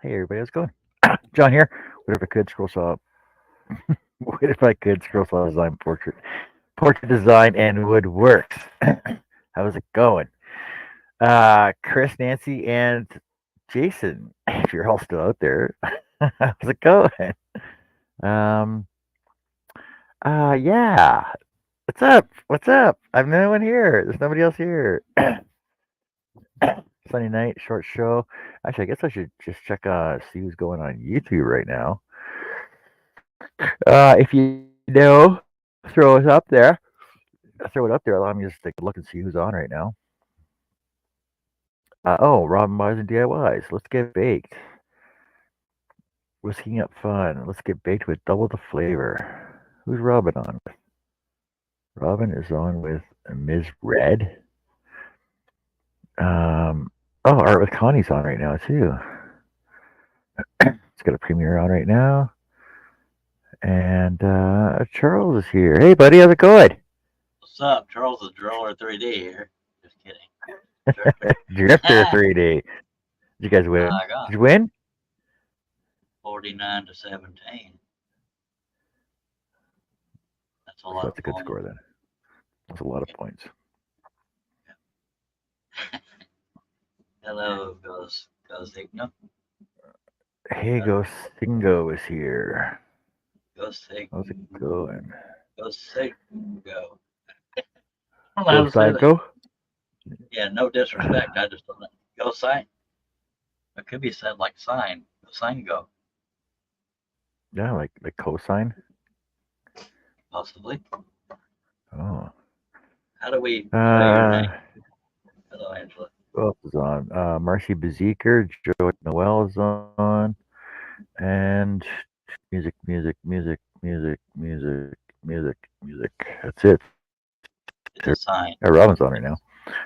Hey everybody, how's it going? John here. What if I could scroll saw what if I could scroll saw design portrait design and woodworks? How's it going? Chris, Nancy, and Jason, if you're all still out there, how's it going? Um yeah. What's up? What's up? I've no one here. There's nobody else here. Sunday night, short show. Actually, I guess I should just check see who's going on YouTube right now. If you know, throw it up there. Throw it up there. Allow me to just take a look and see who's on right now. Oh, Robin Buys and DIYs. Let's get baked. Whisking up fun. Let's get baked with double the flavor. Who's Robin on with? Robin is on with Ms. Red. Art with Connie's on right now too. It's got a premiere on right now. And Charles is here. Hey, buddy, how's it going? What's up? Charles the Driller 3D here. Just kidding. Drifter 3D. Did you guys win? I got Did you win? 49 to 17. That's a lot. So that's a good score then. That's a lot of points. Hello, Ghosigno. Hey, Singo is here. Ghosigno. How's it going? Ghosigno. Go Psycho? Yeah, no disrespect. I just don't know. Go sign. It could be said like sign. Sign go. Yeah, like cosine? Possibly. Oh. How do we say your name? Hello, Angela. Who else is on? Marcy Bezeker, Joe Noel is on, and music. That's it. It's a sign. Robin's on right now.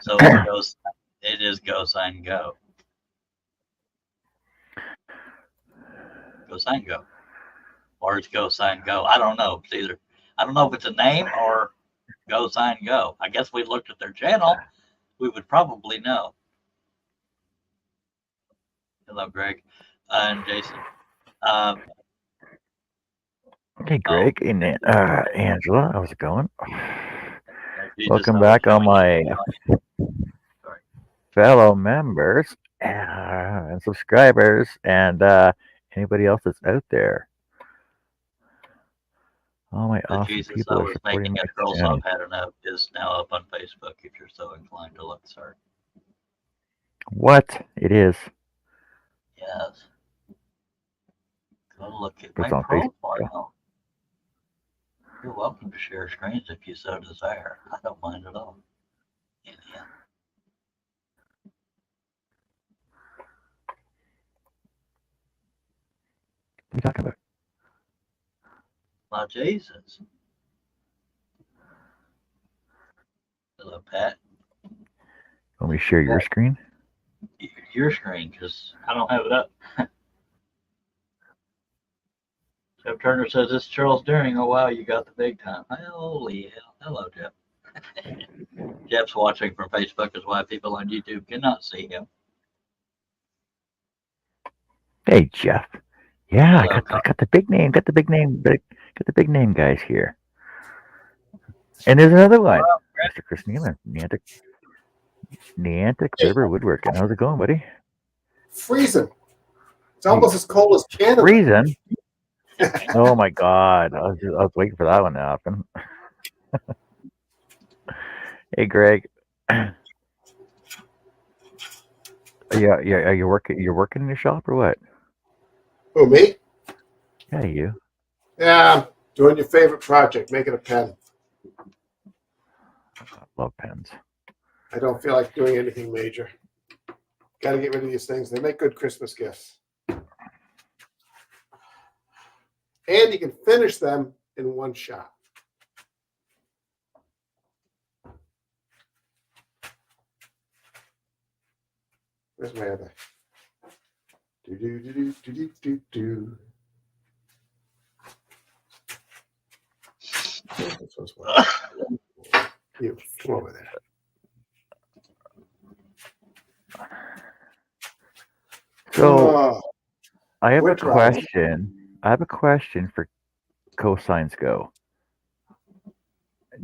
So it is go sign go. Go sign go. Or it's go sign go. I don't know. It's either. I don't know if it's a name or go sign go. I guess we looked at their channel. We would probably know. Hello, Greg and Jason. Hey, Greg and Angela, how's it going? Welcome back, all my fellow members and subscribers, and anybody else that's out there. All my awesome Jesus people I are was supporting making my a girls channel. up had enough is now up on Facebook if you're so inclined to look, sir. What? It is. Yes. Go look at It's my on profile. You're welcome to share screens if you so desire. I don't mind at all. Yeah. What are you talking about? My Jesus. Hello, Pat. Want me to share your screen? Your screen, because I don't have it up. Jeff Turner says, this is Charles Deering. Oh, wow, you got the big time. Holy hell. Hello, Jeff. Jeff's watching from Facebook is why people on YouTube cannot see him. Hey, Jeff. Yeah, hello, I got the big name. Got the big name guys here. And there's another one. Mr. Chris Nealon, Niantic River Woodworking. How's it going, buddy? Freezing. It's almost as cold as Canada. Freezing? Oh my God! I was waiting for that one to happen. Hey, Greg. Yeah. Are you working? You're working in your shop or what? Who, me? Yeah, you. Yeah, I'm doing your favorite project, making a pen. I love pens. I don't feel like doing anything major. Got to get rid of these things. They make good Christmas gifts. And you can finish them in one shot. Where's my other? Do. This was one. You come over there. So I have Which a route? question. I have a question for Cosigns Go.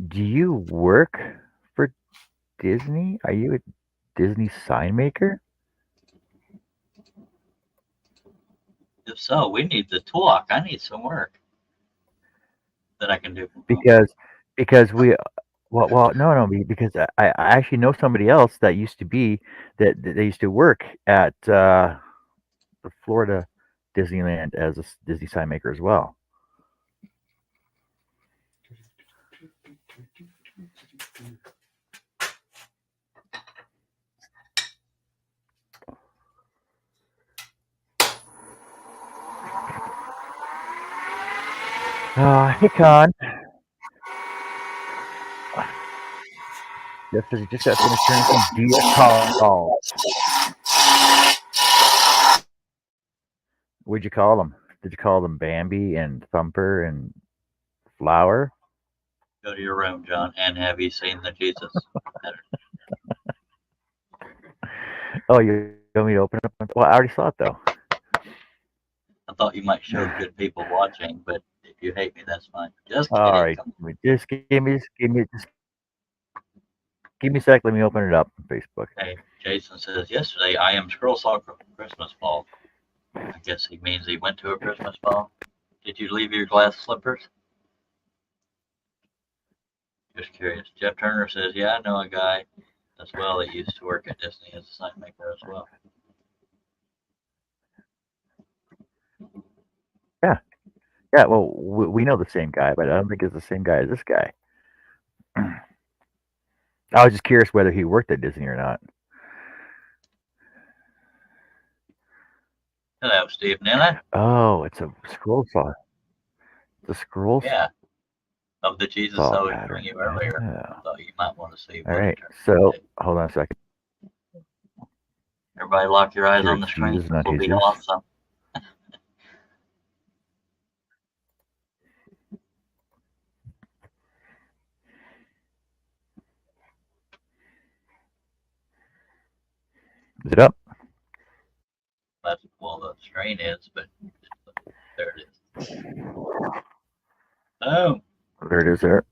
Do you work for Disney? Are you a Disney sign maker? If so, we need to talk. I need some work that I can do from home. Because we no because I actually know somebody else that used to be that they used to work at the Florida Disneyland as a Disney sign maker as well. Hey Con, Jeff says he just got finished hearing some deer calls. What'd you call them? Did you call them Bambi and Thumper and Flower? Go to your room, John, and have you seen the Jesus? Oh, you want me to open up? Well, I already saw it though. I thought you might show good people watching, but if you hate me, that's fine. Just kidding. All right, just give me a sec. Let me open it up on Facebook. Hey, Jason says, yesterday I am Scroll Saw Christmas ball. I guess he means he went to a Christmas ball. Did you leave your glass slippers? Just curious. Jeff Turner says, yeah, I know a guy as well that used to work at Disney as a sign maker as well. Yeah, well, we know the same guy, but I don't think it's the same guy as this guy. I was just curious whether he worked at Disney or not. Hello, Steve Nilla. Oh, it's a scroll saw. The scroll Yeah. Of the Jesus saw I was pattern. showing you earlier. Yeah. I thought you might want to see. All right, so hold on a second. Everybody lock your eyes Sure, on the screen. Jesus, not It'll be Jesus. awesome. Is it up? That's well the screen is, but there it is. Oh, There it is there.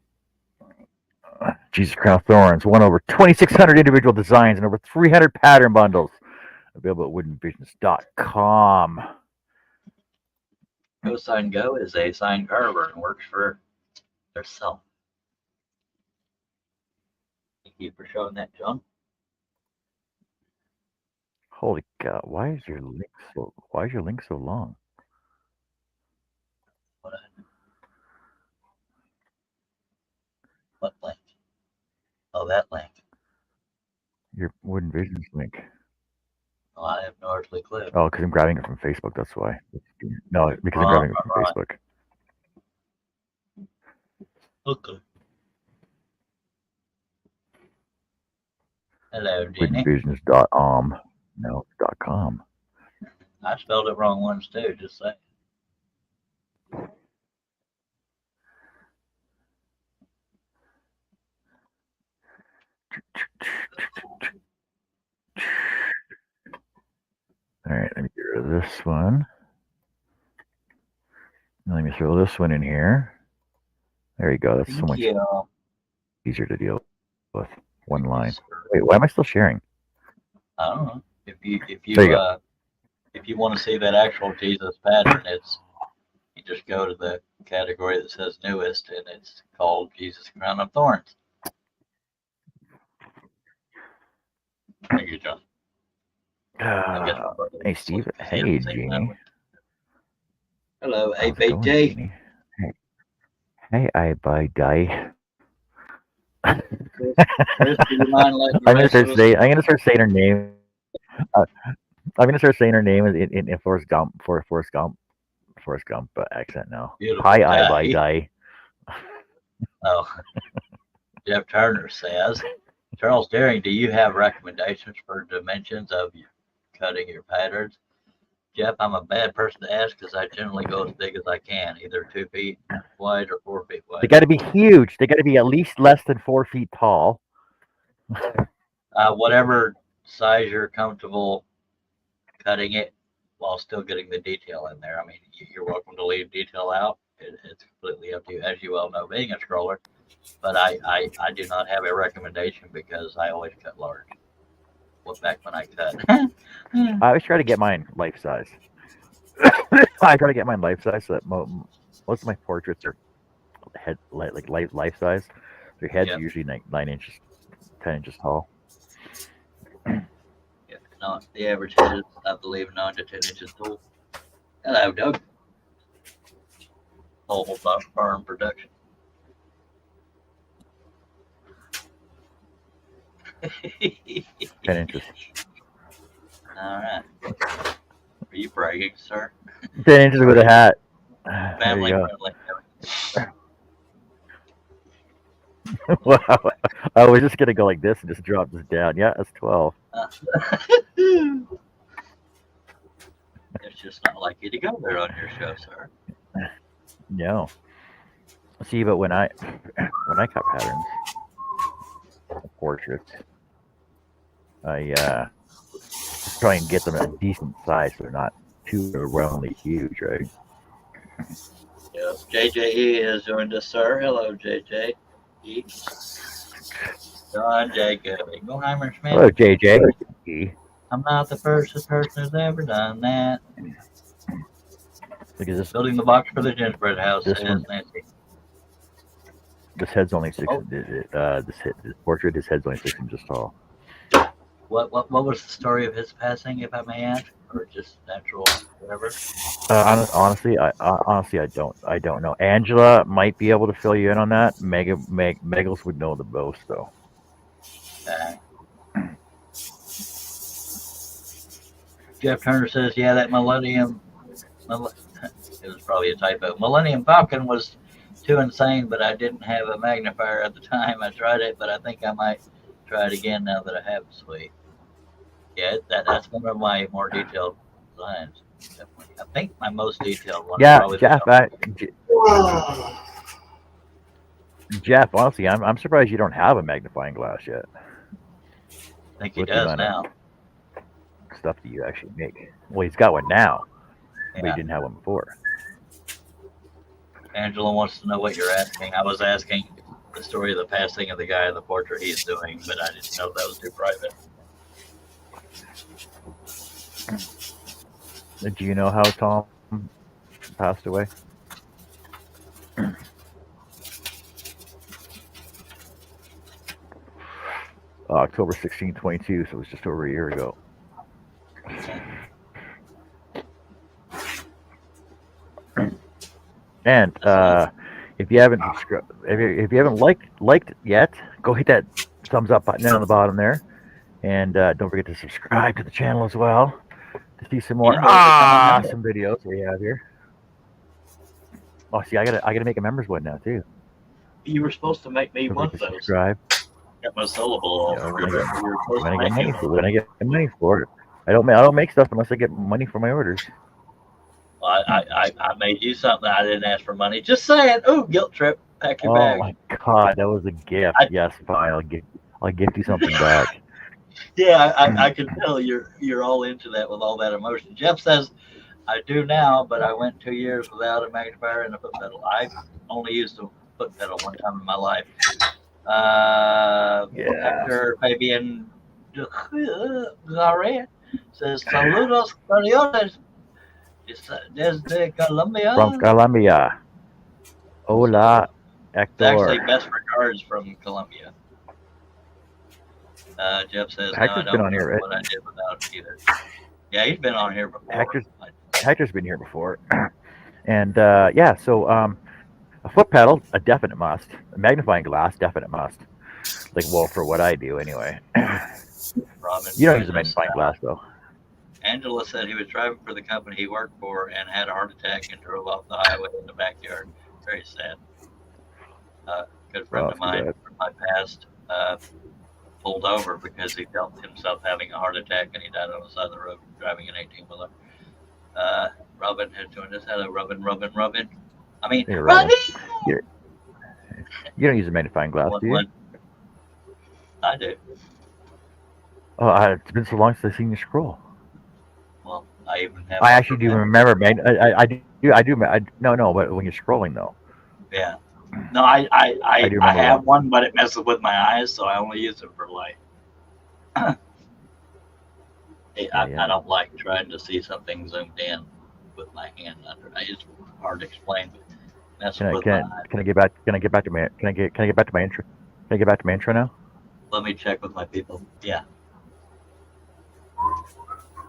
Jesus Crown of Thorns won over 2,600 individual designs and over 300 pattern bundles. Available at woodenvisions.com. Cosign Go is a sign carver and works for herself. Thank you for showing that, John. Holy cow! Why is your link so long? What link? Oh, that link. Your Wooden Visions link. Oh, I have no earthly clue. Oh, because I'm grabbing it from Facebook. That's why. No, because I'm grabbing it from Facebook. Okay. Hello, Jenny. Woodenvisions.com. No, .com. I spelled it wrong once too, just saying. All right, let me get rid of this one. Let me throw this one in here. There you go. That's so much easier to deal with. One line. Wait, why am I still sharing? I don't know. If you There you want to see that actual Jesus pattern, you just go to the category that says newest, and it's called Jesus Crown of Thorns. Thank you, John. Hey, Steve. Hey, Jeannie. Hello, How's it going, Jeannie? Hey, I buy die. Chris, do you mind letting I'm gonna start saying her name. I'm gonna start saying her name in Forrest Gump accent now. Beautiful Hi, day. I buy die. Oh, Jeff Turner says, Charles Daring, do you have recommendations for dimensions of cutting your patterns? Jeff, I'm a bad person to ask because I generally go as big as I can, either 2 feet wide or 4 feet wide. They got to be huge. They got to be at least less than 4 feet tall. Whatever size you're comfortable cutting it, while still getting the detail in there. I mean, you're welcome to leave detail out. It's completely up to you, as you well know, being a scroller. But I do not have a recommendation because I always cut large. Well, back when I cut. I always try to get mine life size. I try to get mine life size so that most of my portraits are like life size. Their heads Yep. are usually 9 inches, 10 inches tall. Yeah, no, the average head is, I believe, 9 to 10 inches tall. Hello, Doug. Whole farm production. 10 inches. All right. Are you bragging, sir? 10 inches with a hat. There Family you go. friendly. Wow. I was just gonna go like this and just drop this down. Yeah, that's 12. It's just not like you to go there on your show, sir. No. See, but when I cut patterns, portraits, I just try and get them at a decent size so they're not too overwhelmingly huge, right? Yep. JJE has joined us, sir. Hello, JJE. John Jacob. Engelheimer Schmidt. Hello, JJ. I'm not the first person who's ever done that. Look at this. Building the box for the gingerbread house, This says one- Nancy. This head's only 6. Oh. This portrait, his head's only 6 inches tall. What was the story of his passing, if I may ask, or just natural, whatever? Honestly, I don't know. Angela might be able to fill you in on that. Megals would know the most, though. Jeff Turner says, "Yeah, that Millennium." It was probably a typo. Millennium Falcon was too insane, but I didn't have a magnifier at the time. I tried it, but I think I might try it again now that I have it. Sweet. Yeah, that's one of my more detailed designs. Definitely. I think my most detailed one. is Yeah, probably Jeff. the Jeff, honestly, I'm surprised you don't have a magnifying glass yet. I think he with the does amount of now. Stuff that you actually make. Well, he's got one now, but Yeah. he didn't have one before. Angela wants to know what you're asking. I was asking the story of the passing of the guy in the portrait he's doing, but I didn't know that was too private. Do you know how Tom passed away? October 16, 22, so it was just over a year ago. And if you haven't if you haven't liked yet, go hit that thumbs up button down on the bottom there, and don't forget to subscribe to the channel as well to see some more And become a member. awesome videos we have here. Oh, see, I gotta make a members one now too. You were supposed to make me Don't one of forget to those. subscribe. Got my syllable all Yeah, screwed up. You were supposed When to I get make money me for when I get money for it. I don't make stuff unless I get money for my orders. Well, I made you something. I didn't ask for money. Just saying. Ooh, guilt trip. Pack your Oh bag. my god, that was a gift. Yes, fine. I'll gift you something back. Yeah, I can tell you're all into that with all that emotion. Jeff says, I do now, but I went 2 years without a magnifier and a foot pedal. I only used a foot pedal one time in my life. Yeah. Hector Fabian Garret says, Saludos, Cariones. Desde Colombia. From Colombia. Hola, It's actually Hector. best regards from Colombia. Jeff says, Hector's no, I been don't on here, know right? what I did without either. Yeah, he's been on here before. Hector's been here before. And yeah, so a foot pedal, a definite must. A magnifying glass, definite must. Like, well, for what I do anyway. Robin You don't use a says, magnifying glass though. Angela said he was driving for the company he worked for and had a heart attack and drove off the highway in the backyard. Very sad. Good friend Oh, of mine good. from my past pulled over because he felt himself having a heart attack and he died on the side of the road driving an 18-wheeler. Robin has joined us. Hello, Robin. I mean, Hey, Robin! Robin. You don't use a magnifying glass, do you? What? I do. Oh, it's been so long since I've seen you scroll. Well, I even have. I actually do remember, man. No, but when you're scrolling though, Yeah. No, I I I I, do I remember have one. one, but it messes with my eyes, so I only use it for light. Yeah, I yeah. don't like trying to see something zoomed in with my hand under. It's hard to explain, but messes Can I with my can eyes. can I get back? Can I get back to my? Can I get back to my intro? Can I get back to my intro now? Let me check with my people. Yeah,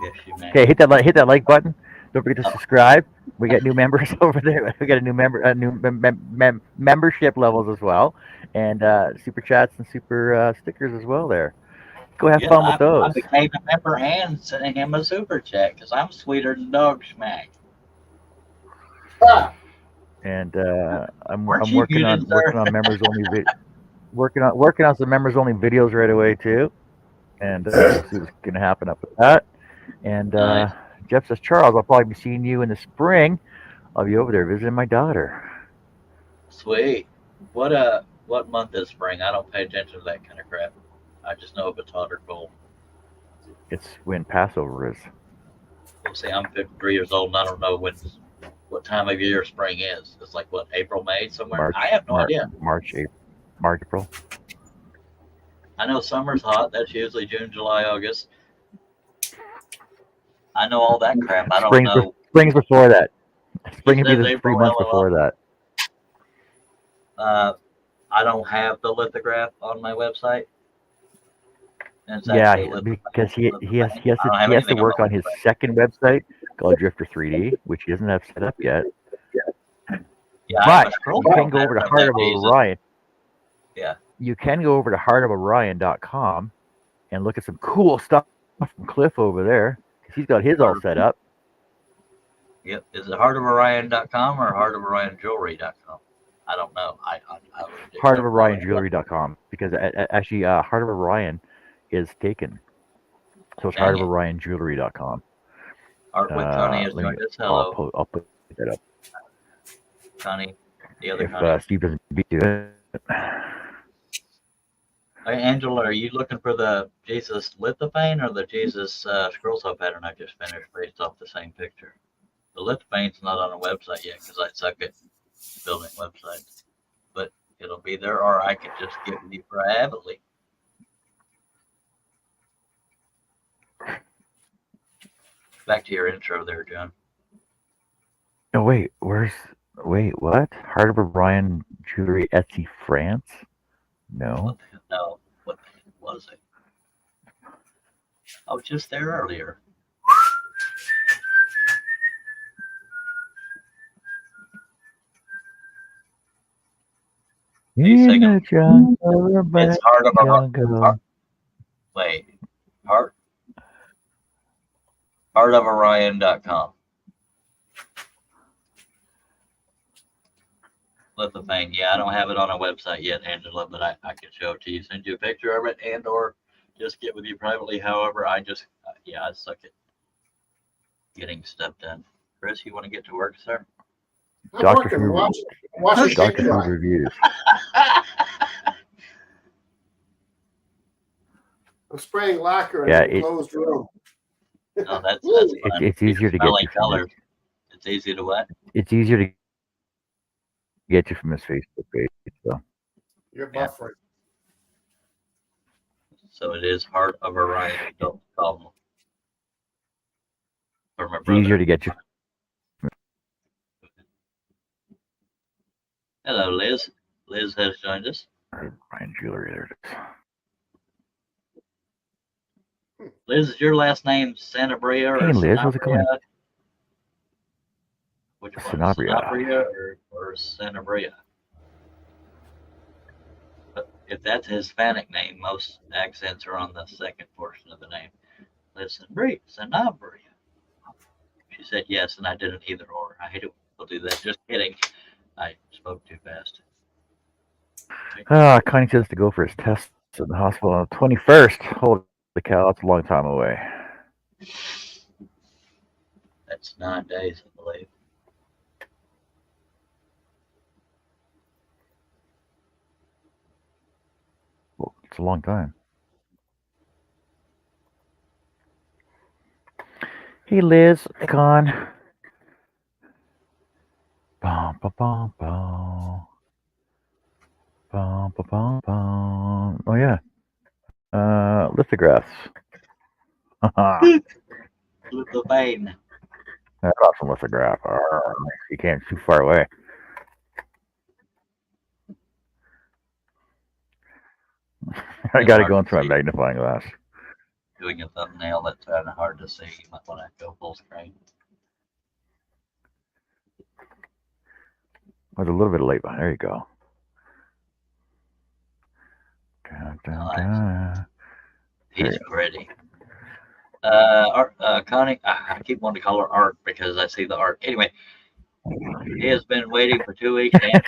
yes, you may. Okay, hit that like button. Don't forget to Oh, subscribe. We got new members over there. We got a new membership levels as well, and super chats and super stickers as well. There, go have yeah, fun with I those. became a member and sending him a super chat because I'm sweeter than dog schmack. Ah, And I'm Weren't I'm you muted, sir? working on members only working on some members only videos right away too. And we'll see what's gonna happen up with that. And Nice. Jeff says, Charles, I'll probably be seeing you in the spring. I'll be over there visiting my daughter. Sweet. What month is spring? I don't pay attention to that kind of crap. I just know if it's hot or cold. It's when Passover is. Well, see, I'm 53 years old and I don't know what time of year spring is. It's like what, April, May, somewhere. I March, have no idea. March, April. I know summer's hot. That's usually June, July, August. I know all that crap. I don't know. Spring's before that. It Spring would be says the April, 3 months LOL. before that. I don't have the lithograph on my website. And it's actually Yeah, because he I don't have has to anything on work my on his website. second website called Drifter 3D, which he doesn't have set up yet. Yeah, I have a But scroll you can go pattern over to of Heart that of Jesus. Orion. Yeah. You can go over to heartoforion.com and look at some cool stuff from Cliff over there because he's got his all set up. Yep. Is it heartoforion.com or heartoforionjewelry.com? I don't know. I Heartoforionjewelry.com because actually Heart of Orion is taken. So it's Dang it. heartoforionjewelry.com. Art with Connie has Let me. joined us. Hello, I'll put that up Connie. The other if Connie. Steve doesn't beat it. Hey, Angela, are you looking for the Jesus lithophane or the Jesus scroll saw pattern I just finished based off the same picture? The lithophane's not on a website yet because I suck at building websites, but it'll be there, or I could just get with you privately. Back to your intro there, John. No, wait. Wait, what? Heart of Orion Jewelry Etsy France? No. No, what the heck was it? I was just there earlier. In the jungle, It's Heart of jungle. wait, Heart heartoforion.com. Lithophane. Yeah, I don't have it on a website yet, Angela, but I can show it to you. Send you a picture of it and or just get with you privately. However, I suck at getting stuff done. Chris, you want to get to work, sir? I'm Dr. working. Food, Watching Dr. paint Food dry. Reviews. I'm spraying lacquer in Yeah, an enclosed room. Oh, that's Woo! fun. it's easier to get Smelling you from colors. It's easy to what? it's easier to get you from his Facebook page. So You're Yeah. buffering. So it is Heart of Orion. Don't call them. For my it's easier brother. to get you. Hello, Liz. Liz has joined us. Orion Jewelry. There it is. Liz, is your last name Sanabria or Hey, Liz, how's it going? Sanabria? Which one? Sanabria. Sanabria or Sanabria? But if that's a Hispanic name, most accents are on the second portion of the name. Liz Sanabria. She said yes, and I did an either or. I hate it when people do that. Just kidding. I spoke too fast. Connie says to go for his tests in the hospital on the 21st. Holy cow, that's a long time away. That's 9 days, I believe. Well, it's a long time. Hey, Liz, Con. Bum, bum, bum, bum. Bum, bum, bum, bum. Oh, yeah. Lithographs. That's Lithophane. awesome lithograph. You can't too far away. I got to go into my magnifying glass. Doing a thumbnail that's kind of hard to see. You might want to go full screen. I was a little bit late, but there you go. Dun, dun, Nice. dun. He's pretty. Connie, I keep wanting to call her Art because I see the art. Anyway, he has been waiting for 2 weeks. And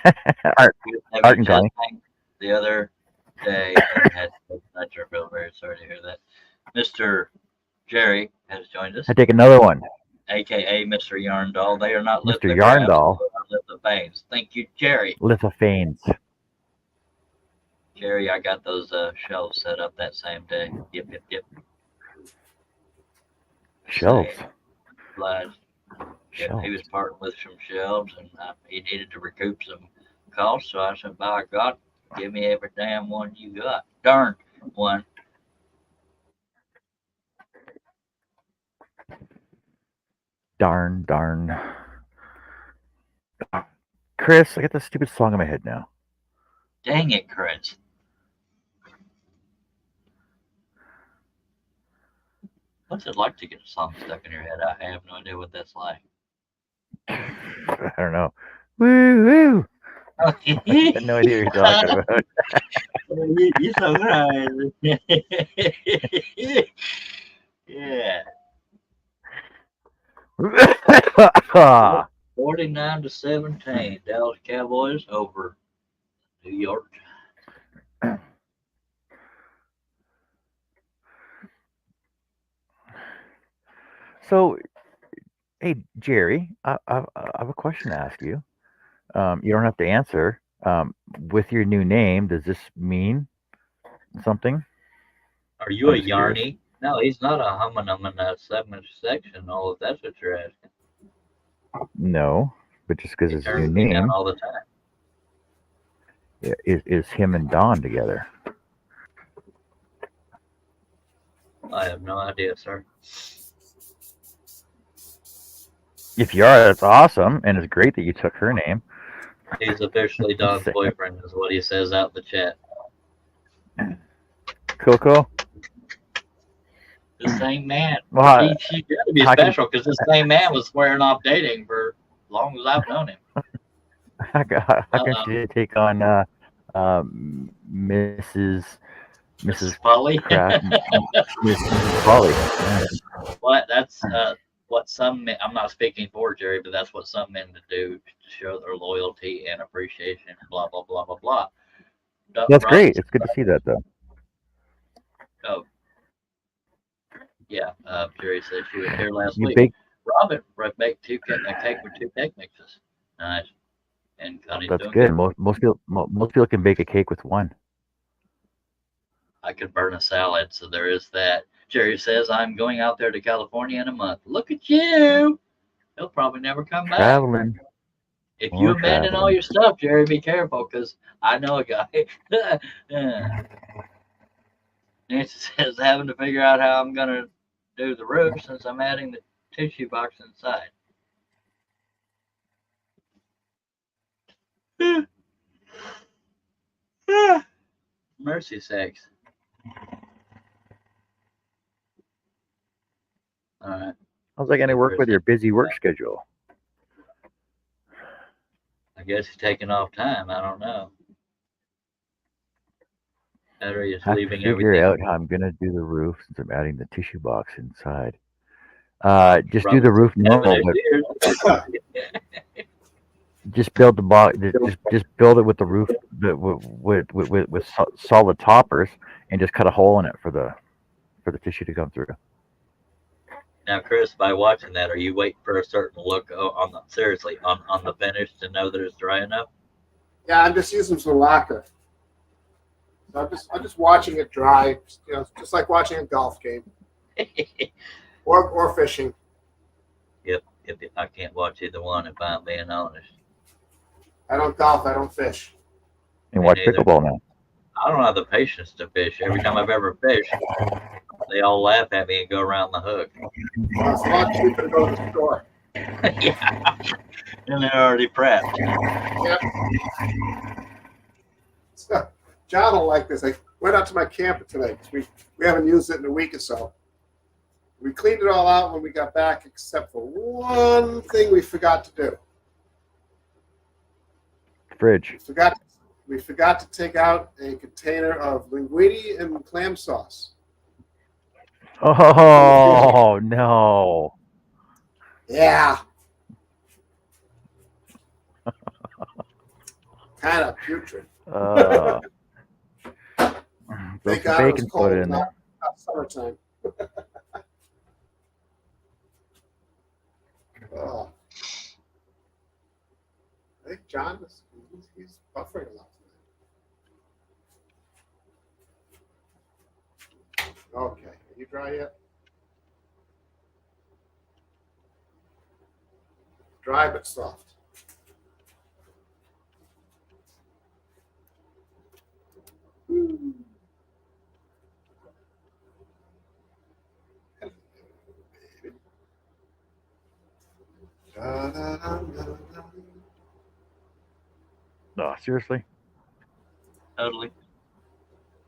Art, he was Art having and chest Connie. pain the other day and had to take I feel very sorry to hear that. Mr. Jerry has joined us, I take another one. aka Mr. Yarndall. They are not Mr. lithographs, Yarndall. they are lithophanes. Thank you, Jerry. Lithophanes. Jerry, I got those shelves set up that same day. Yep. Shelves. Obliged. Yeah, Shelves. he was parting with some shelves, and he needed to recoup some costs. So I said, "By God, give me every damn one you got. Darn one." Darn. Chris, I got this stupid song in my head now. Dang it, Chris. What's it like to get a song stuck in your head? I have no idea what that's like. I don't know. Woo woo. I have no idea what you're talking about. You're so right. Yeah. 49-17, Dallas Cowboys over New York. So, hey, Jerry, I have a question to ask you. You don't have to answer. With your new name, does this mean something? Are you I'm a just curious. Yarny? No, he's not a hominum in that segment section. All if that's what you're asking. No, but just because He it's a new turns me down name, all the time. is him and Don together? I have no idea, sir. If you are, that's awesome, and it's great that you took her name. He's officially Don's boyfriend, is what he says out in the chat. Coco? The same man. Well, She got to be special because the same man was swearing off dating for as long as I've known him. How can she take on Mrs. Polly? Mrs. Polly. Yeah. What? That's what some men, I'm not speaking for Jerry, but that's what some men do to show their loyalty and appreciation, blah, blah, blah, blah, blah. That's great. It's good to see that, though. Oh. Yeah, Jerry said she was here last week. Robin baked a cake with 2 cake mixes. Nice. And Connie's that's doing good. Most people can bake a cake with 1. I could burn a salad, so there is that. Jerry says, I'm going out there to California in a month. Look at you. He'll probably never come back. Traveling. If you abandon all your stuff, Jerry, be careful, because I know a guy. Nancy says, having to figure out how I'm going to do the roof since I'm adding the tissue box inside. Mercy sakes. All right. How's that going to work with your busy work schedule? I guess he's taking off time. I don't know. Battery is leaving figure everything. out how I'm going to do the roof since I'm adding the tissue box inside. Just do the roof normal. Just build the box. Just build it with the roof with solid toppers, and just cut a hole in it for the tissue to come through. Now, Chris, by watching that, are you waiting for a certain look on the finish to know that it's dry enough? Yeah, I'm just using some lacquer. So I'm just watching it dry, just like watching a golf game or fishing. If I can't watch either one, if I'm being honest. I don't golf. I don't fish. And Me watch neither. pickleball now. I don't have the patience to fish. Every time I've ever fished, they all laugh at me and go around the hook. It's a lot cheaper to go to the store. Yeah, and they're already prepped. Yep. So, John will like this. I went out to my camper today because we haven't used it in a week or so. We cleaned it all out when we got back, except for one thing we forgot to do. Fridge. We forgot to take out a container of linguine and clam sauce. Oh no. Yeah. Kind of putrid. Throw Thank some God it was bacon cold, put in there. not summertime. Oh. I think John he's buffering a lot tonight. Okay, are you dry yet? Dry but soft. No, seriously? Totally.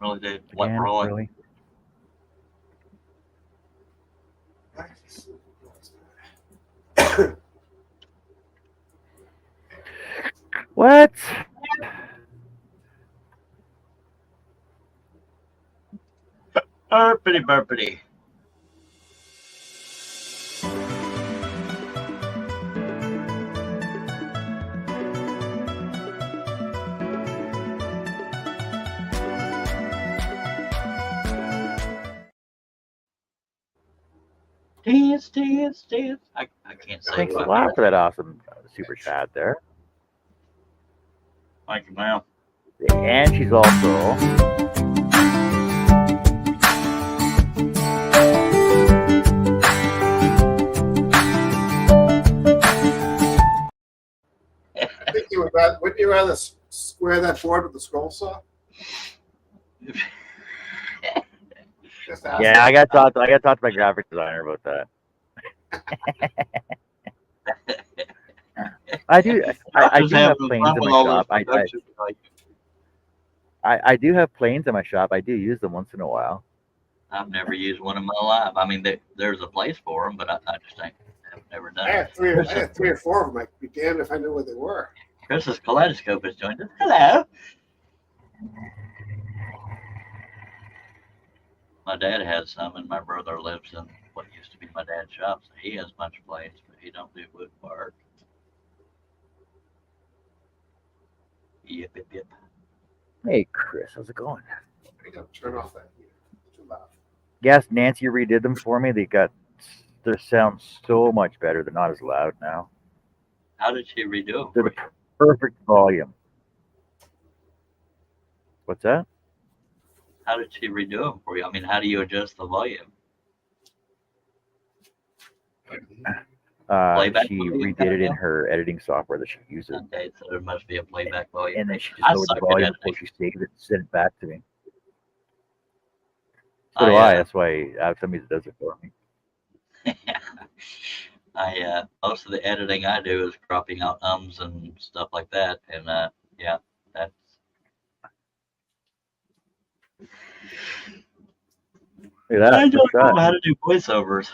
Really did. What Again? Roy? Really? What? Burpity burpity. Dance, dance, dance. I can't say Thanks a what. lot for that awesome super chat there. Thank you, ma'am. And she's also I think wouldn't you rather square that board with the scroll saw? Just ask yeah. her. I got to talk to my graphic designer about that. I do. I Just do have having planes fun in with my all those shop. productions, like, I do have planes in my shop. I do use them once in a while. I've never used one in my life. I mean, there's a place for them, but I just have never done I it. had three or four of them. I'd be damned if I knew what they were. Chris's Kaleidoscope has joined us. Hello. My dad has some, and my brother lives in what used to be my dad's shop. So he has a bunch of planes, but he don't do woodwork. Yep, yep, yep. Hey, Chris, how's it going? I gotta turn off that heater. It's too loud. Yes, Nancy redid them for me. Their sound so much better. They're not as loud now. How did she redo them? They're the perfect volume. What's that? How did she redo them for you? I mean, how do you adjust the volume? Playback She volume redid it in kinda? her editing software that she uses. Okay, so there must be a playback volume. And then she just I lowered the suck at volume editing. before she saved it and sent it back to me. So do I. That's why I have somebody that does it for me. Most of the editing I do is cropping out ums and stuff like that, and yeah, that's. Look at that. I don't What's know how to do voiceovers.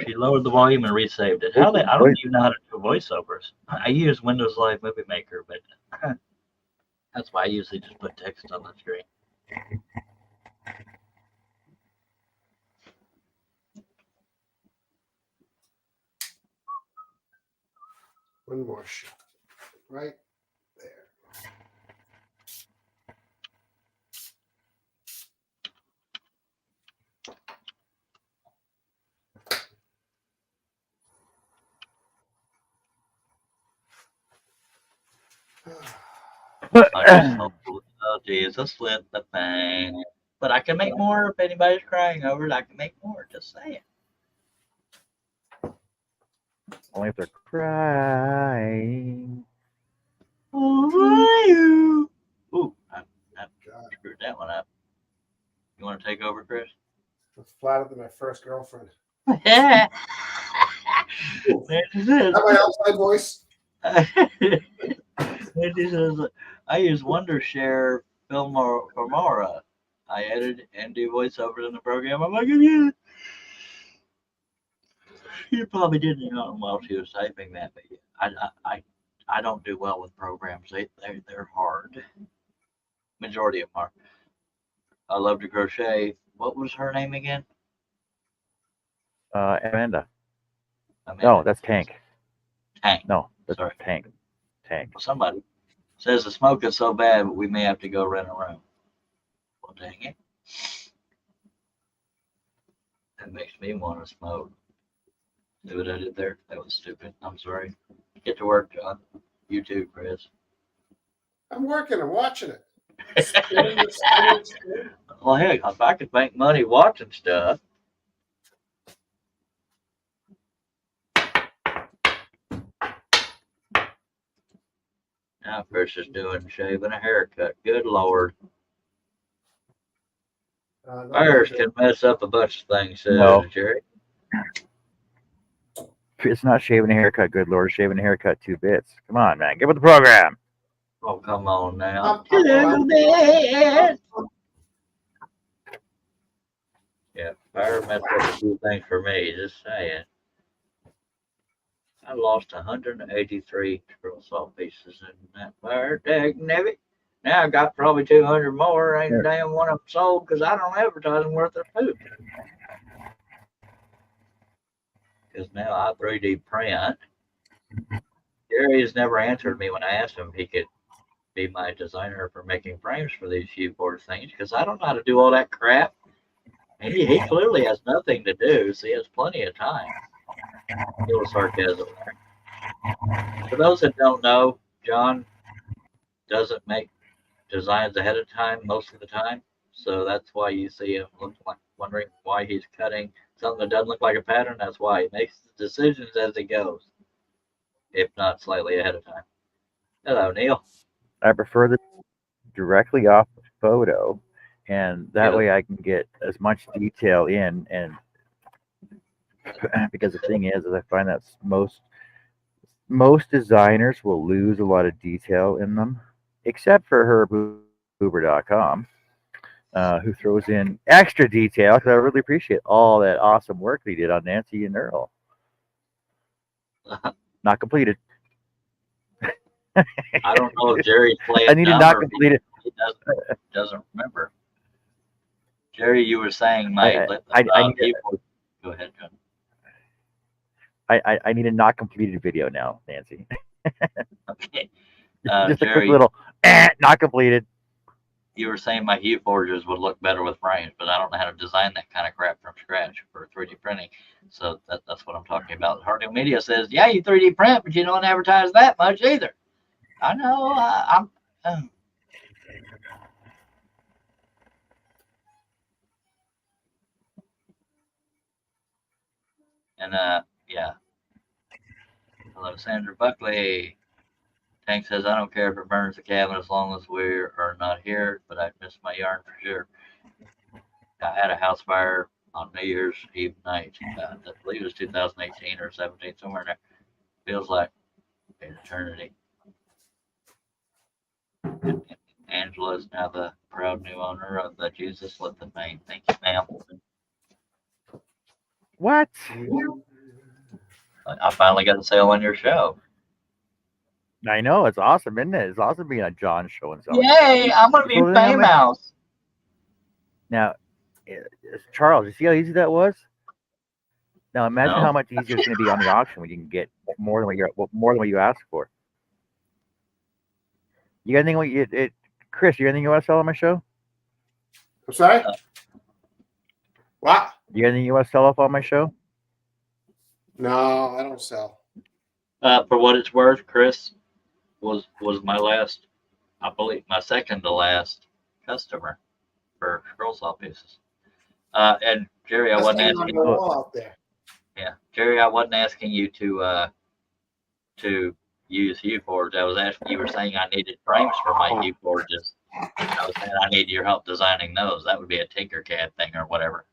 She lowered the volume and resaved it. I don't even know how to do voiceovers. I use Windows Live Movie Maker, but that's why I usually just put text on the screen. One more shot. Right there. Oh, Jesus lit the thing. But I can make more if anybody's crying over it. I can make more. Just saying. Only if they're crying. Ooh, I God, screwed that one up. You want to take over, Chris? I'm flattered than my first girlfriend. Yeah. Is that my outside voice? Mandy says, I use Wondershare Filmora. I edit and do voiceovers in the program. I'm like, yeah. She probably didn't know while she was typing that, but I don't do well with programs. They're hard. Majority of them are. I love to crochet. What was her name again? Amanda. Amanda. No, that's Tank. Tank. No, that's Sorry. Tank. Tank. Well, somebody says the smoke is so bad we may have to go rent a room. Well, dang it. That makes me want to smoke. See what I did there? That was stupid. I'm sorry. Get to work, John. You too, Chris. I'm working. I'm watching it. Spinning. Well, heck, if I could make money watching stuff. Now Chris is doing shaving a haircut. Good Lord. Fires can mess up a bunch of things, says No. Jerry. It's not shaving a haircut, good Lord. Shaving a haircut 2 bits. Come on, man. Get with the program. Oh, come on now. Yeah, fire messed up a few things for me, just saying. I lost 183 scroll saw pieces in that fire. Dag nabbit. Now I got probably 200 more. Ain't a damn one of them sold because I don't advertise them worth their poop. Because now I 3D print. Jerry has never answered me when I asked him if he could be my designer for making frames for these U-board things because I don't know how to do all that crap. And he clearly has nothing to do, so he has plenty of time. A little sarcasm there. For those that don't know, John doesn't make designs ahead of time most of the time, so that's why you see him wondering why he's cutting something that doesn't look like a pattern. That's why he makes the decisions as he goes, if not slightly ahead of time. Hello, Neil. I prefer the directly off the photo, and that way I can get as much detail in. And because the thing is I find that most designers will lose a lot of detail in them, except for herbhuber.com, who throws in extra detail because I really appreciate all that awesome work they did on Nancy and Earl. Not completed. I don't know if Jerry's playing. I need to not complete it. He doesn't remember. Jerry, you were saying I need go ahead, John. I need a not completed video now, Nancy. Okay. Just a Jerry, quick little not completed. You were saying my Hue forgers would look better with frames, but I don't know how to design that kind of crap from scratch for 3D printing. So that's what I'm talking about. Harding Media says, yeah, you 3D print, but you don't advertise that much either. I know. Yeah. Hello, Sandra Buckley. Tank says, I don't care if it burns the cabin as long as we are not here, but I miss my yarn for sure. I had a house fire on New Year's Eve night. I believe it was 2018 or 17, somewhere in there. Feels like an eternity. Angela is now the proud new owner of the Jesus Lit the Main. Thank you, ma'am. What? I finally got a sale on your show. I know, it's awesome, isn't it? It's awesome being on John's show and stuff. Yay! I'm gonna be famous. Now, Charles, you see how easy that was? Now imagine how much easier it's going to be on the auction when you can get more than what you asked for. You got anything? Chris, you got anything you want to sell on my show? I'm sorry. What? You got anything you want to sell off on my show? No, I don't sell. For what it's worth, Chris was my last, I believe, my second to last customer for scroll saw pieces. And Jerry, I wasn't asking. Out there. Yeah, Jerry, I wasn't asking you to to use HueForge. I was asking, you were saying I needed frames for my HueForges. I was saying I need your help designing those. That would be a Tinkercad thing or whatever.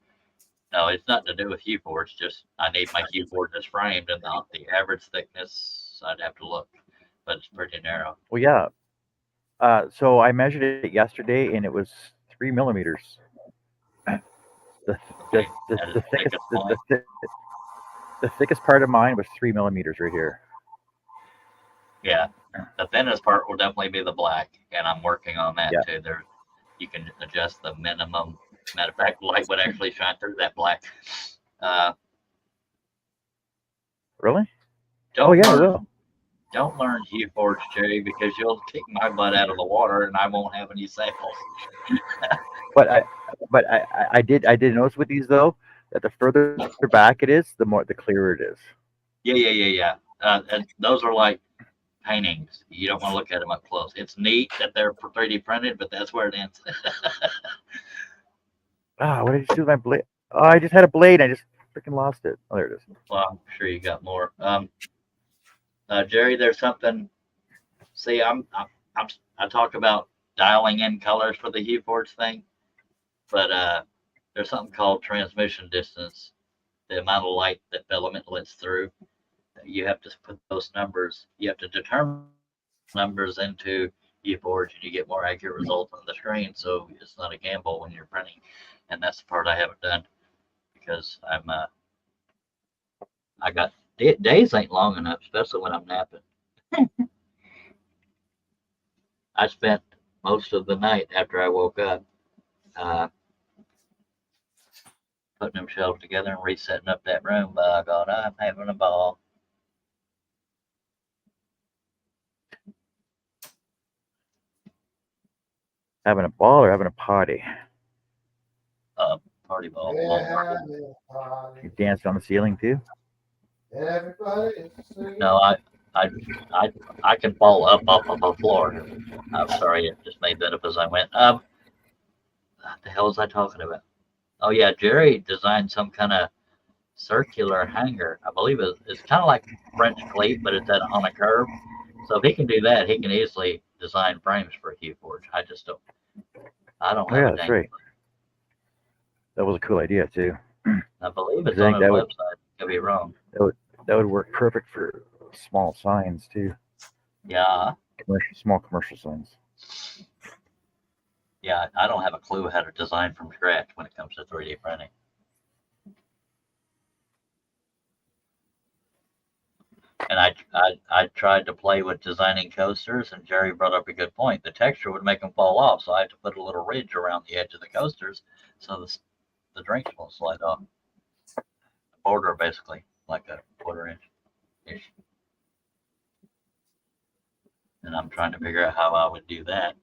No, it's nothing to do with HueForge. Just I need my HueForges framed, and the average thickness I'd have to look, but it's pretty narrow. Well, yeah. So I measured it yesterday, and it was 3 millimeters. The Okay, that is the thickest thickest point. the thickest part of mine was 3 millimeters right here. Yeah, the thinnest part will definitely be the black, and I'm working on that Yeah. too. There, you can adjust the minimum. Matter of fact, light would actually shine through that black. Really? Don't Oh yeah, I learn, will. don't learn HueForge, Jerry, because you'll kick my butt out of the water, and I won't have any sales. But I did notice with these though that the further back it is, the clearer it is. Yeah. And those are like paintings. You don't want to look at them up close. It's neat that they're 3D printed, but that's where it ends. What did I just do with my blade? Oh, I just had a blade. I just freaking lost it. Oh, there it is. Well, I'm sure you got more. Jerry, there's something. See, I talk about dialing in colors for the HueForge thing, but there's something called transmission distance, the amount of light that filament lets through. You have to put those numbers. You have to determine numbers into HueForge, and you get more accurate results on the screen. So it's not a gamble when you're printing, and that's the part I haven't done because I got days ain't long enough, especially when I'm napping. I spent most of the night after I woke up putting them shelves together and resetting up that room. By God, I'm having a ball. Having a ball or having a party? Party ball. You danced on the ceiling too? Everybody. No, I can fall up off of a floor. I'm sorry, it just made that up as I went. What the hell was I talking about? Oh yeah, Jerry designed some kind of circular hanger. I believe it's kind of like French cleat, but it's on a curve. So if he can do that, he can easily design frames for HueForge. I just don't. I don't Oh have yeah, a that's dang. right. That was a cool idea too. I believe it's I think on his that would- website. Could be wrong. That would work perfect for small signs too. Yeah, Small commercial signs. yeah. I don't have a clue how to design from scratch when it comes to 3D printing. And I tried to play with designing coasters, and Jerry brought up a good point. The texture would make them fall off, so I had to put a little ridge around the edge of the coasters so the drinks won't slide off. A border, basically, like a 1/4 inch ish. And I'm trying to figure out how I would do that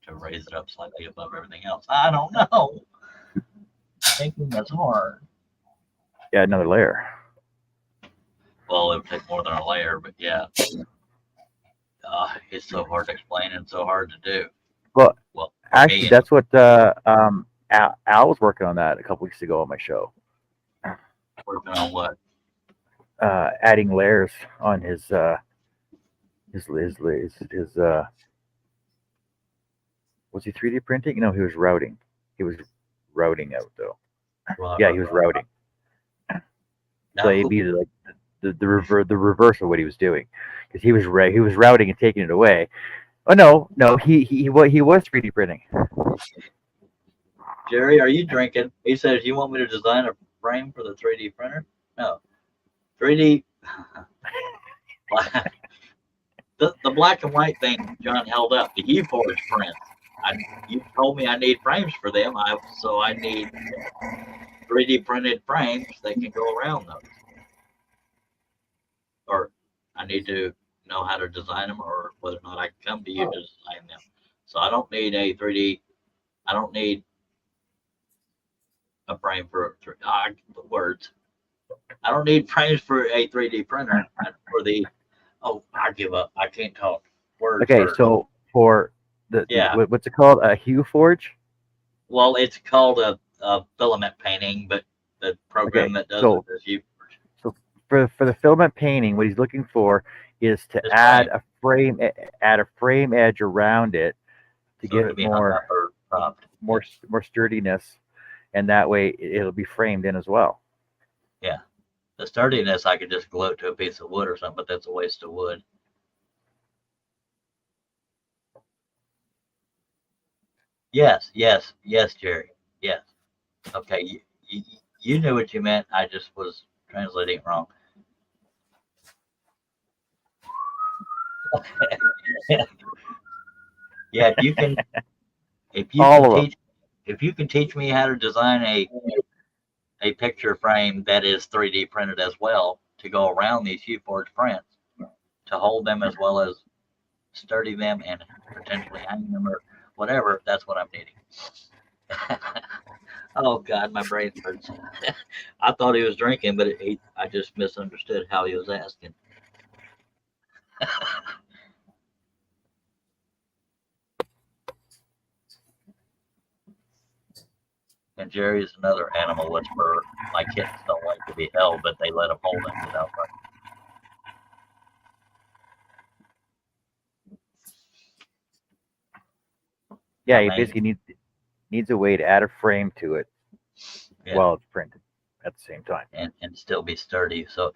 to raise it up slightly above everything else. I don't know. Thinking that's hard. Yeah, another layer. Well, it would take more than a layer, but yeah. It's so hard to explain and so hard to do. Well, Well, actually, me, that's what Al was working on that a couple weeks ago on my show. working on what? Adding layers on his was he 3D printing? No, he was routing. He was routing out though. Yeah, he was routing. So it'd be like the reverse of what he was doing, because he was routing and taking it away. Oh no, he was 3D printing. Jerry, are you drinking? He says, you want me to design a frame for the 3D printer? No. 3D. The black and white thing John held up, the HueForge print. You told me I need frames for them, so I need 3D printed frames that can go around those. Or I need to know how to design them, or whether or not I can come to you to design them. So I don't need a 3D. I don't need a frame for words. I don't need frames for a 3D printer for the. Oh, I give up. I can't talk. Words. Okay, so for what's it called? A HueForge? Well, it's called a filament painting, but the program that does it is HueForge. For the filament painting, what he's looking for is to This add frame. add a frame edge around it to So give it it could be hung up or propped. more sturdiness, and that way it'll be framed in as well. Yeah. The sturdiness, I could just glue it to a piece of wood or something, but that's a waste of wood. Yes, Jerry. Yes. Okay, you knew what you meant. I just was translating it wrong. Yeah, if you All can of them. teach if you can teach me how to design a picture frame that is 3D printed as well to go around these Huforge prints to hold them as well as sturdy them and potentially hang them or whatever, that's what I'm needing. Oh God, my brain hurts. I thought he was drinking, but I just misunderstood how he was asking. And Jerry's another animal whisperer. My kittens don't like to be held, but they let them hold them, you know. Yeah, I he mean, basically needs a way to add a frame to it yeah, while it's printed at the same time. and still be sturdy. So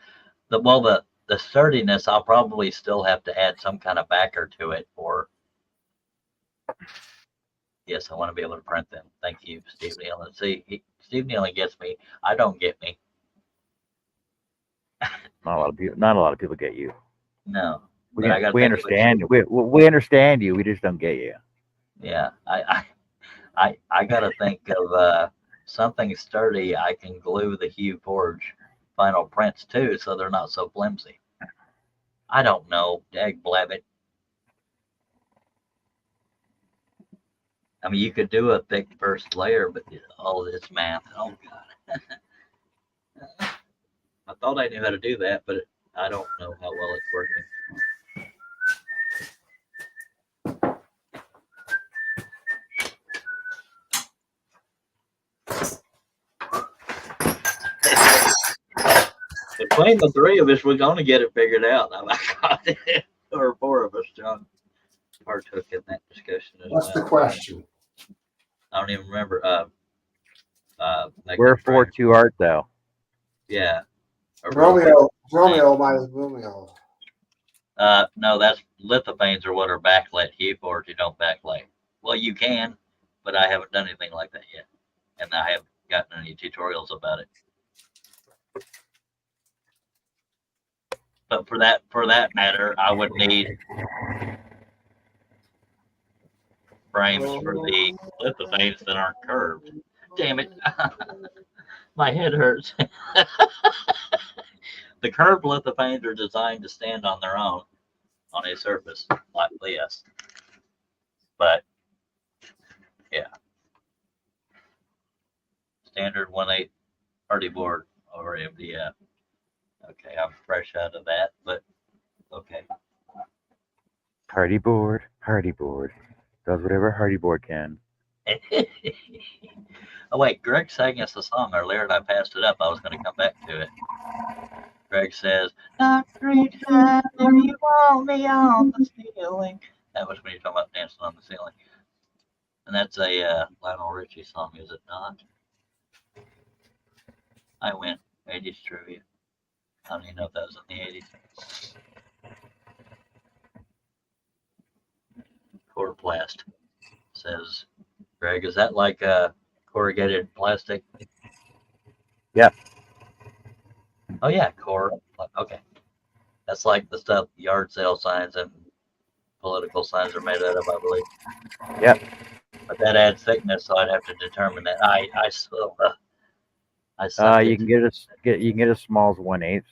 the sturdiness, I'll probably still have to add some kind of backer to it, or yes, I want to be able to print them. Thank you, Steve Nealon. See, Steve Nealon gets me. I don't get me. Not a lot of people get you. No, We, but I got to we think of it. understand. We understand you. We just don't get you. Yeah, I got to think of something sturdy I can glue the Huforge final prints to, so they're not so flimsy. I don't know. Dag blabbit. I mean, you could do a thick first layer, but all this math. Oh God. I thought I knew how to do that, but I don't know how well it's working. Between the three of us, we're going to get it figured out. Or four of us, John partook in that discussion as What's well. the question? I don't even remember. Wherefore to art thou? Yeah. Romeo, my Romeo. No, that's lithopanes are what are backlit Huforge. You don't backlight. Well, you can, but I haven't done anything like that yet, and I haven't gotten any tutorials about it. But for that matter, I would need frames for the lithopanes that aren't curved. Damn it, my head hurts. The curved lithopanes are designed to stand on their own on a surface like this. But yeah, standard 1/8 hardy board over MDF. Okay, I'm fresh out of that, but okay. Hardy board does whatever hardy board can. Oh wait, Greg sang us a song earlier and I passed it up. I was going to come back to it. Greg says, "Not 3 times there you want me on the ceiling." That was when you're talking about dancing on the ceiling. And that's a Lionel Richie song, is it not? I win 80s trivia. I don't even know if that was in the 80s. Coroplast says, Greg, is that like a corrugated plastic? Yeah. Oh yeah, core. Okay, that's like the stuff yard sale signs and political signs are made out of, I believe. Yep. But that adds thickness, so I'd have to determine that. I still You can get as small as 1/8.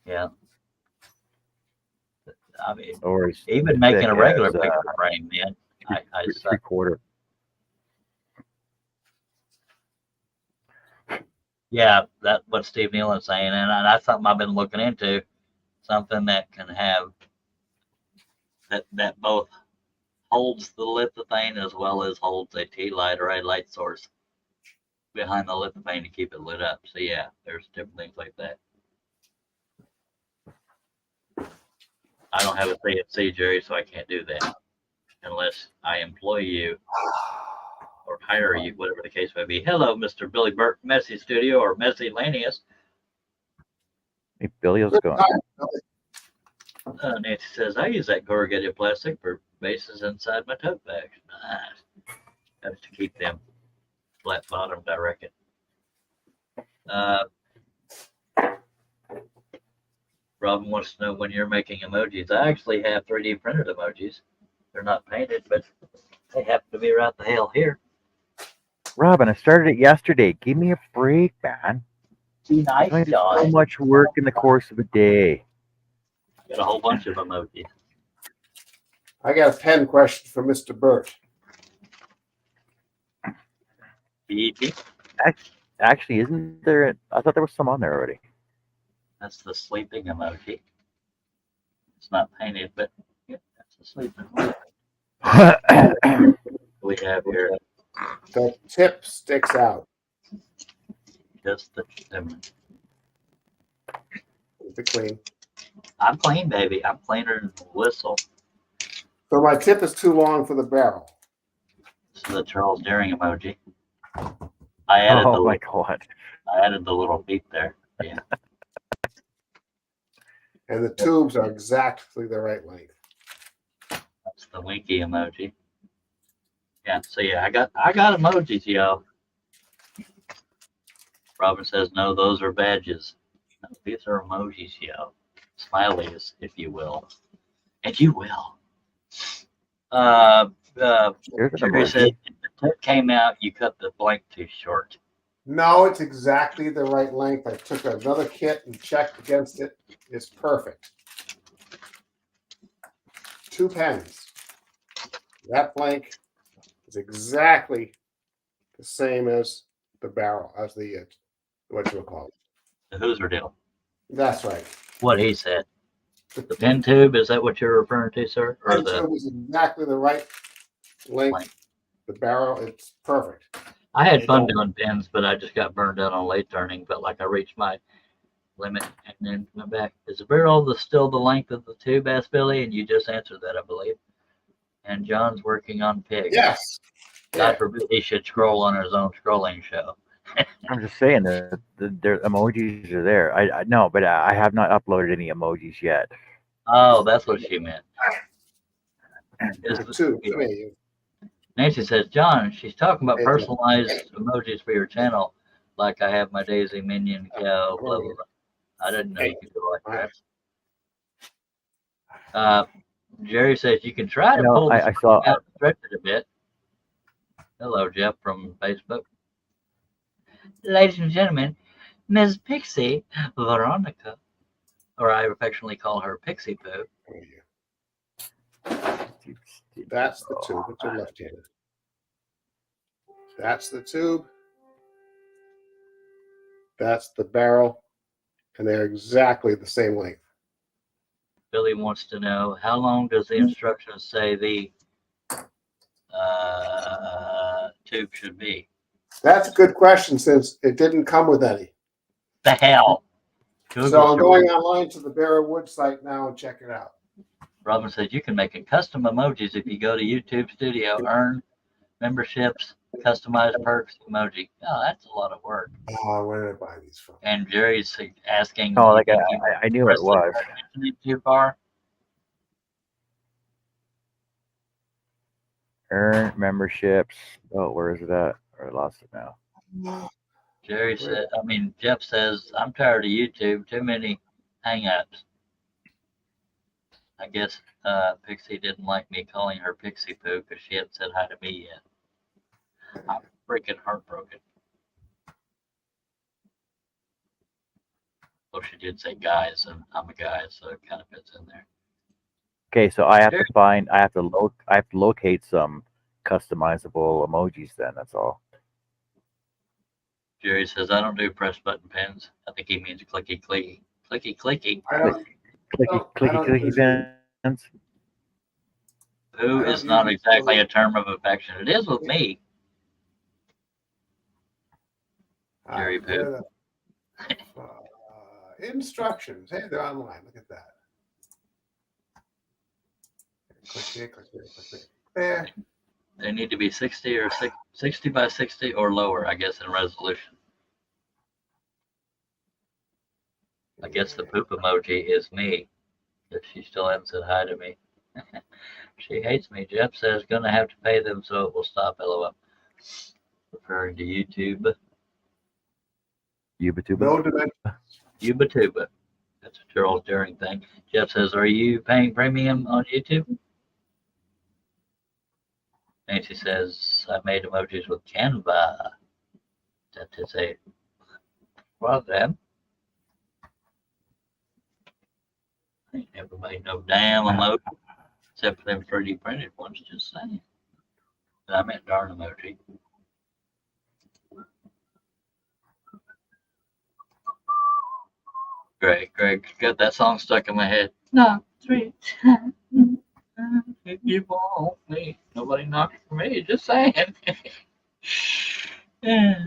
Yeah. I mean, or as even making thick a regular as, picture frame, man. I suck. 3/4. Yeah, that's what Steve Nealon's saying, and that's something I've been looking into. Something that can have that both holds the lithophane as well as holds a tea light or a light source behind the lithophane to keep it lit up. So yeah, there's different things like that. I don't have a CNC, Jerry, so I can't do that unless I employ you or hire you, whatever the case may be. Hello, Mr. Billy Burke, Messy Studio or Messy Lanius. Hey, Billy, how's it going? Nancy says, I use that corrugated plastic for bases inside my tote bags. Nice. That's to keep them flat bottomed, I reckon. Robin wants to know when you're making emojis. I actually have 3D printed emojis. They're not painted, but they happen to be right the hell here. Robin, I started it yesterday. Give me a break, man. Be nice, I did John. so much work in the course of a day. Got a whole bunch of emojis. I got a pen question for Mr. Burt. Beep. Actually, isn't there? I thought there was some on there already. That's the sleeping emoji. It's not painted, but yeah, that's the sleeping emoji. We have here The tip sticks out. just the. Keep it clean. I'm clean, baby. I'm cleaner than the whistle. So my tip is too long for the barrel. This is the Charles Deering emoji. I added Oh my god! I added the little beep there. Yeah. And the tubes are exactly the right length. That's the winky emoji. Yeah, so yeah, I got emojis, yo. Robin says, no, those are badges. No, these are emojis, yo. Smileys, if you will. And you will. Here's an Jerry emoji. said, if the tip came out, you cut the blank too short. No, it's exactly the right length. I took another kit and checked against it. It's perfect. 2 pens. That blank is exactly the same as the barrel, as the what you call it. The Hoosier deal. That's right. What he said. The pen tube, is that what you're referring to, sir? Or Pen tube is exactly the right length. The barrel, it's perfect. I had fun doing pens, but I just got burned out on late turning. But like I reached my limit and then went back. Is the barrel still the length of the tube, asked Billy? And you just answered that, I believe. And John's working on pigs. Yes. God forbid he should scroll on his own scrolling show. I'm just saying that the emojis are there. I know, but I have not uploaded any emojis yet. Oh, that's what she meant. Two. Me. Nancy says, John, she's talking about personalized emojis for your channel, like I have my Daisy Minion cow, blah, blah, blah. I didn't know you could do it like that. Jerry says you can try to pull I saw out, stretch it a bit. Hello, Jeff from Facebook. Ladies and gentlemen, Ms. Pixie Veronica, or I affectionately call her Pixie Poo. That's the tube. It's your left-handed. That's the tube. That's the barrel. And they're exactly the same length. Billy wants to know, how long does the instructions say the tube should be? That's a good question since it didn't come with any. The hell? Google So I'm going online to the Barrow Wood site now and check it out. Robin says you can make custom emojis if you go to YouTube Studio, earn memberships, customize perks, emoji. Oh, that's a lot of work. Oh, where did I buy these from? And Jerry's asking. Oh, like I knew it was. Too far. Earn memberships. Oh, where is it at? I lost it now. Jerry said, Jeff says, I'm tired of YouTube. Too many hang-ups. I guess Pixie didn't like me calling her Pixie Poo because she hadn't said hi to me yet. I'm freaking heartbroken. Well, she did say guys, and I'm a guy, so it kind of fits in there. Okay, so I have to locate some customizable emojis. Then that's all. Jerry says, I don't do press button pens. I think he means clicky, clicky, clicky, clicky. Clicky pens. Poo is not exactly a term of affection. It is with me. Jerry Poo. Instructions. Hey, they're online. Look at that. Click here, click here, click here. There. They need to be 60 by 60 or lower, I guess, in resolution. I guess the poop emoji is me. If she still hasn't said hi to me. She hates me. Jeff says gonna have to pay them so it will stop. LOL. Referring to YouTube. Ubatuba. No dimension. Ubatuba. That's a Charles Daring thing. Jeff says, are you paying premium on YouTube? Nancy says, I made emojis with Canva. That is a program. I ain't never made no damn emoji except for them 3D printed ones, just saying. I meant darn emoji. Greg, got that song stuck in my head. Knock 3 times. If you want me, nobody knocking for me. Just saying. Yeah.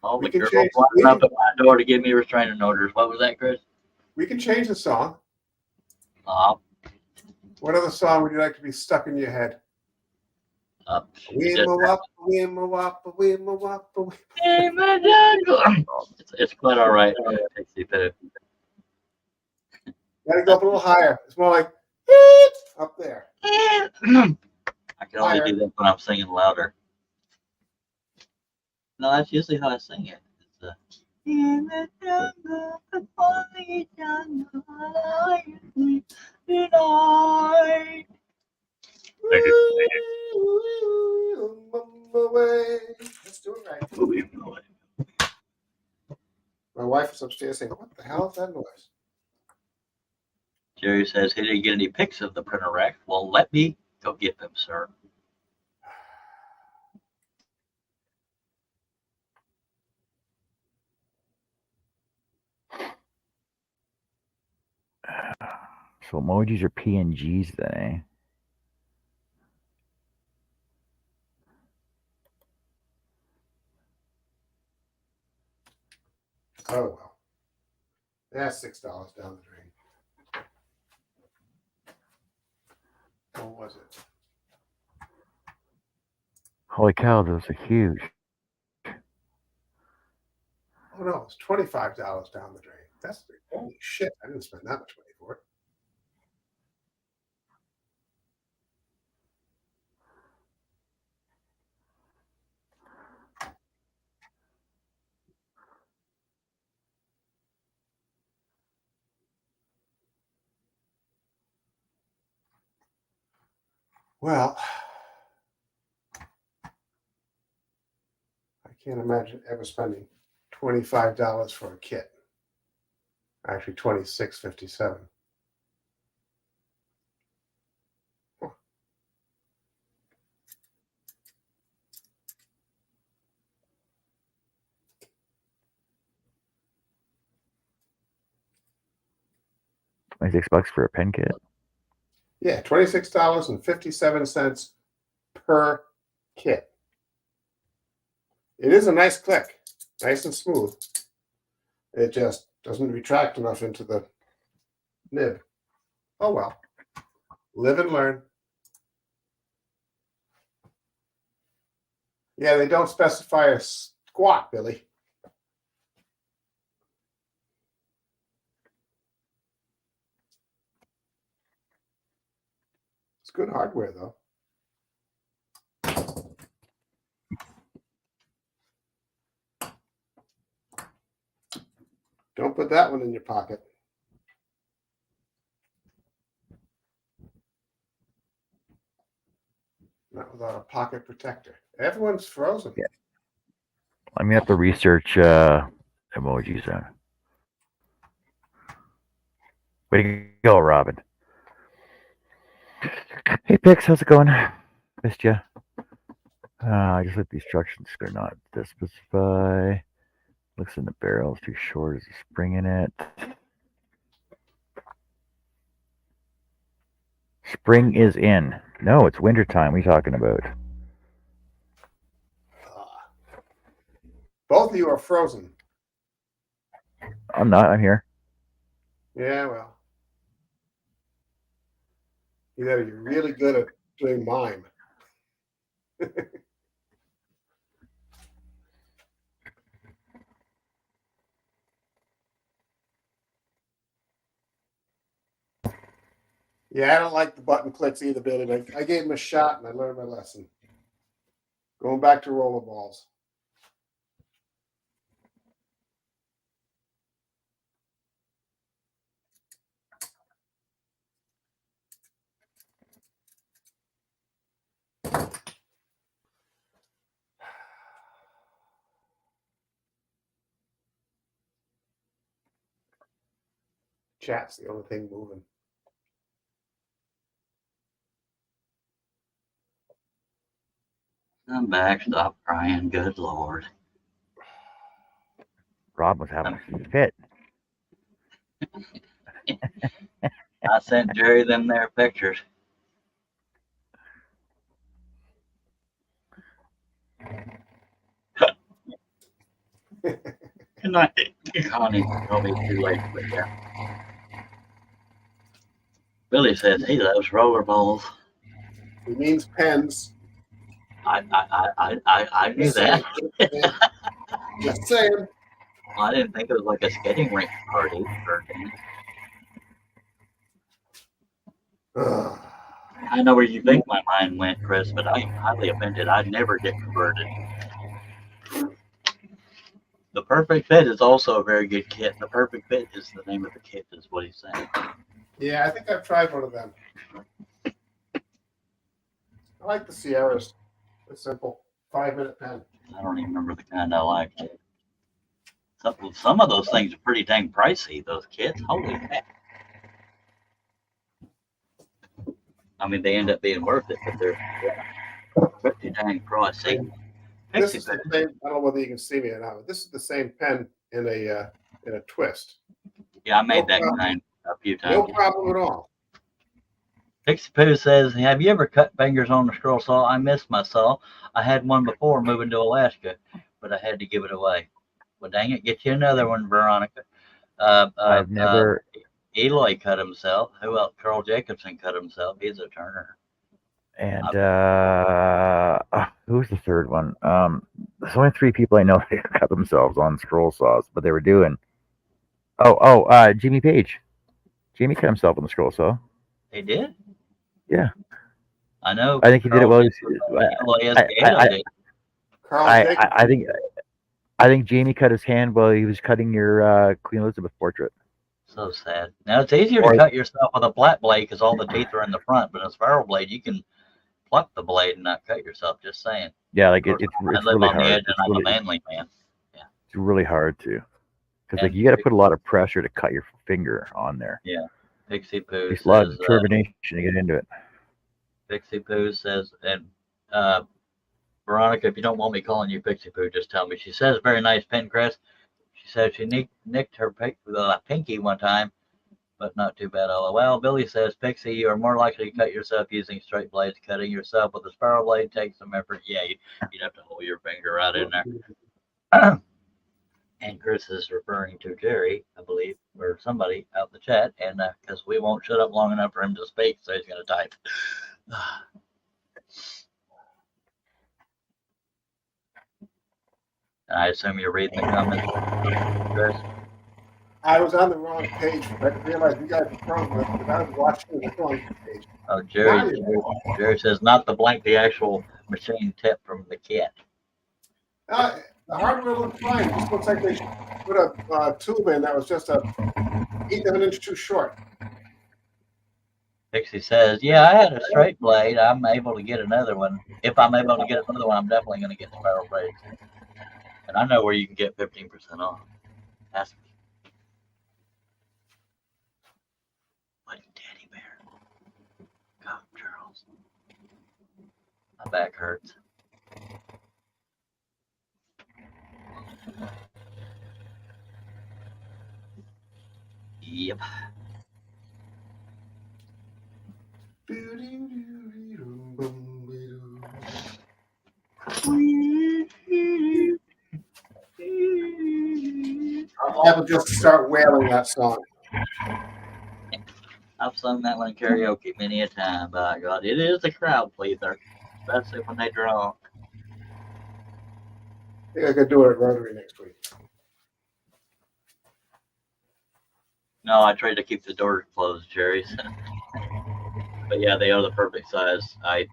All the We can girls change- walking up at my door to give me restraining orders. What was that, Chris? We can change the song. What other song would you like to be stuck in your head? It's quite all right. Pixie Poo. Gotta go up a little higher. It's more like up there. I can only do that when I'm singing louder. No, that's usually how I sing it. It's in the jungle, the only jungle I see tonight. Let's do it right. My wife is upstairs saying, "What the hell is that noise?" Jerry says he didn't get any pics of the printer rack. Well, let me go get them, sir. So emojis are PNGs then, eh? Oh well. That's $6 down the drain. What was it? Holy cow, those are huge. Oh no, it's $25 down the drain. That's holy shit. I didn't spend that much money for it. Well, I can't imagine ever spending $25 for a kit. Actually, $26.57. $26 for a pen kit. Yeah, $26.57 per kit. It is a nice click, nice and smooth. It just doesn't retract enough into the nib. Oh well. Live and learn. Yeah, they don't specify a squat, Billy. It's good hardware, though. Don't put that one in your pocket. Not without a pocket protector. Everyone's frozen. Yeah. I'm gonna have to research emojis then. Way to go, Robin. Hey Pix, how's it going? Missed you. I just looked at the instructions. They're not to specify. Looks in the barrel is too short. There's a spring in it. Spring is in. No, it's wintertime. What are you talking about? Both of you are frozen. I'm not. I'm here. Yeah, well. Either you're really good at doing mime. Yeah, I don't like the button clicks either, Billy. I gave him a shot and I learned my lesson. Going back to rollerballs. Chat's the only thing moving. I'm back. Stop crying. Good Lord. Rob was having a fit. I sent Jerry them their pictures. Good night, Connie. It'll be too late, but yeah. Billy says he loves rollerballs. He means pens. I knew that. Just saying. Well, I didn't think it was like a skating rink party or anything. Ugh. I know where you think my mind went, Chris, but I am highly offended. I'd never get converted. The Perfect Fit is also a very good kit. The Perfect Fit is the name of the kit, is what he's saying. Yeah, I think I've tried one of them. I like the Sierras. It's simple. 5-minute pen. I don't even remember the kind I liked. Some of those things are pretty dang pricey, those kits. Holy heck. I mean, they end up being worth it, but they're pretty dang pricey. This is the same. I don't know whether you can see me or not, but this is the same pen in a twist. Yeah, I made that kind a few times. No problem at all. Pixie Poo says, have you ever cut fingers on the scroll saw? I missed my saw. I had one before moving to Alaska, but I had to give it away. Well, dang it, get you another one, Veronica. I've never. Eloy cut himself. Who else? Carl Jacobson cut himself. He's a turner. And who's the third one? There's only 3 people I know that cut themselves on scroll saws, but they were doing. Jimmy Page. Jimmy cut himself on the scroll saw. He did? Yeah. I know. I think he did it while he was. I think Jamie cut his hand while he was cutting your Queen Elizabeth portrait. So sad. Now it's easier to cut yourself with a flat blade because all the teeth are in the front, but a spiral blade you can pluck the blade and not cut yourself. Just saying. Yeah, like it's really hard. Edge and I'm a manly man. Yeah. It's really hard to, because like you got to put a lot of pressure to cut your finger on there. Yeah. Pixie Poo There's a lot of determination to get into it. Pixie Poo says, and Veronica, if you don't want me calling you Pixie Poo, just tell me. She says, very nice pen, Chris. She says she nicked her pinky one time, but not too bad. LOL. Billy says, Pixie, you are more likely to cut yourself using straight blades. Cutting yourself with a spiral blade takes some effort. Yeah, you'd have to hold your finger right in there. And Chris is referring to Jerry, I believe, or somebody out in the chat, and because we won't shut up long enough for him to speak, so he's going to type. I assume you're reading the comments, Chris? I was on the wrong page. I realized you guys were from it, but I was watching the wrong page. Oh, Jerry says, not the blank, the actual machine tip from the kit. The hardware looked fine. It just looks like they put a tube in that was just a 1/8 of an inch too short. Pixie says, yeah, I had a straight blade. I'm able to get another one. If I'm able to get another one, I'm definitely going to get spiral blades. And I know where you can get 15% off. Ask me. What teddy bear? Go, Charles. My back hurts. Yep. I'll have to just start wailing that song. I've sung that one in karaoke many a time. By God, it is a crowd pleaser, especially when they drunk. I think I could do it at Rotary next week. No, I tried to keep the door closed, Jerry. But yeah, they are the perfect size. I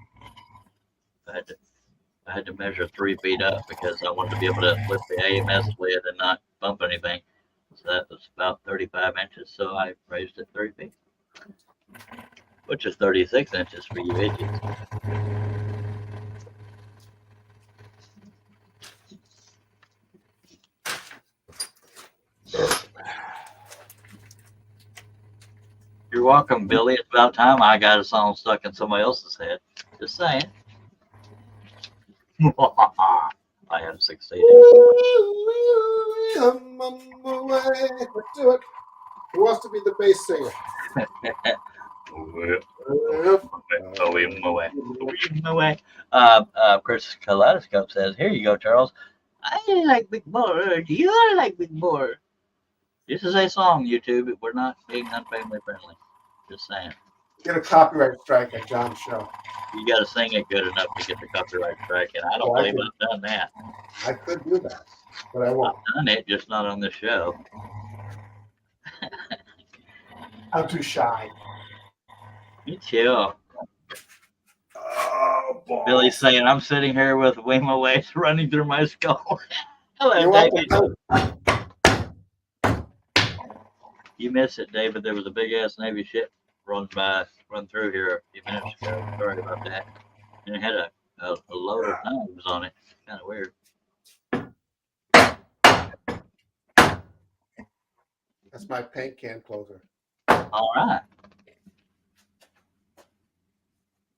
had to measure 3 feet up because I wanted to be able to lift the AMS lid and not bump anything. So that was about 35 inches. So I raised it 3 feet, which is 36 inches for you idiots. You're welcome, Billy. It's about time I got a song stuck in somebody else's head. Just saying. I have succeeded. I'm on my way. Let's do it. Who wants to be the bass singer? Chris Kaleidoscope says, "Here you go, Charles. I like Big Boy. You like Big Boy. This is a song, YouTube. We're not being unfamily friendly. Just saying. Get a copyright strike at John's show. You got to sing it good enough to get the copyright strike, and I don't Well, I believe I've done that. I could do that, but I I've won't. done it, just not on this show. I'm too shy. Me too." Oh, boy. Billy's saying, "I'm sitting here with Waymo waves running through my skull." Hello, You're David. welcome. You missed it, David. There was a big ass Navy ship run through here a few minutes ago. Sorry about that. And it had a load of knives on it. Kind of weird. That's my paint can closer. All right.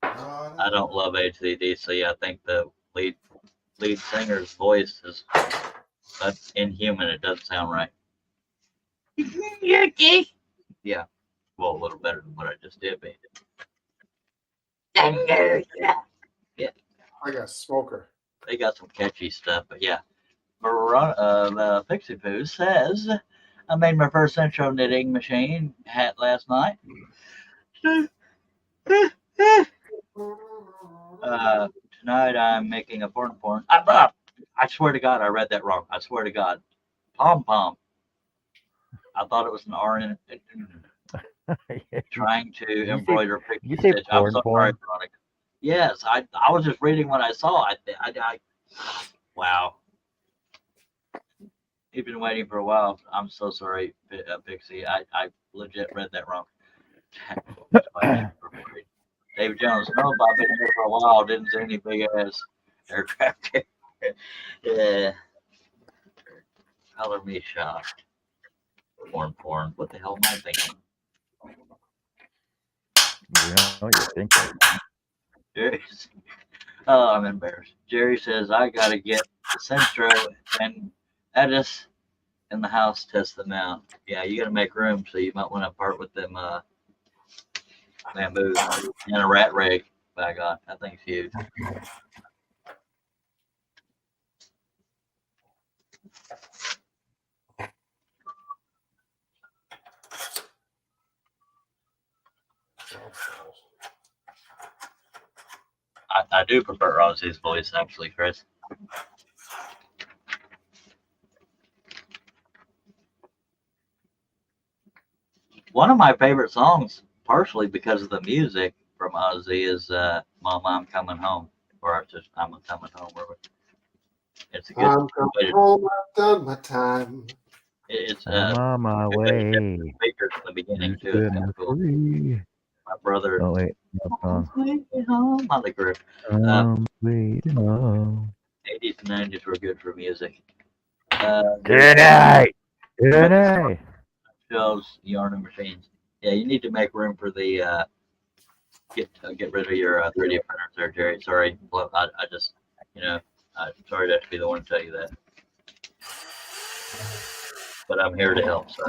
Oh, I don't love HCDC. I think the lead singer's voice is inhuman. It doesn't sound right. Yeah. Well, a little better than what I just did, baby. I got a smoker. They got some catchy stuff, but yeah. Pixie Poo says, "I made my first Centro knitting machine hat last night. Tonight I'm making a porn. I swear to God, I read that wrong. I swear to God. Pom pom. I thought it was an R in it. Trying to embroider pixie you say stitch. I'm so porn? sorry, Veronica. Yes, I was just reading what I saw. Wow. You've been waiting for a while. I'm so sorry, Pixie. I legit read that wrong. David Jones, no, I've been here for a while. Didn't see any big ass aircraft. Yeah. Color me shocked. Porn. What the hell am I thinking? You know what you're thinking. Jerry's, oh, I'm embarrassed. Jerry says, "I got to get the Centro and Edis in the house, test them out." Yeah, you got to make room, so you might want to part with them bamboos and a rat rig. By God, that thing's huge. I do prefer Ozzy's voice, actually, Chris. One of my favorite songs, partially because of the music from Ozzy, is "Mama, I'm Coming Home," or just "I'm Coming Home." It's a good I'm coming home. I've done my time. It's I'm on my way. speakers in the beginning You too. It's set kind me of cool. free. My brother. Oh wait, no song. Home. I like her. Waiting on. 80s and 90s were good for music. Tonight. Shows yarn and machines. Yeah, you need to make room for the get rid of your 3D printers there, Jerry. Sorry, I just sorry to have to be the one to tell you that, but I'm here to help. So.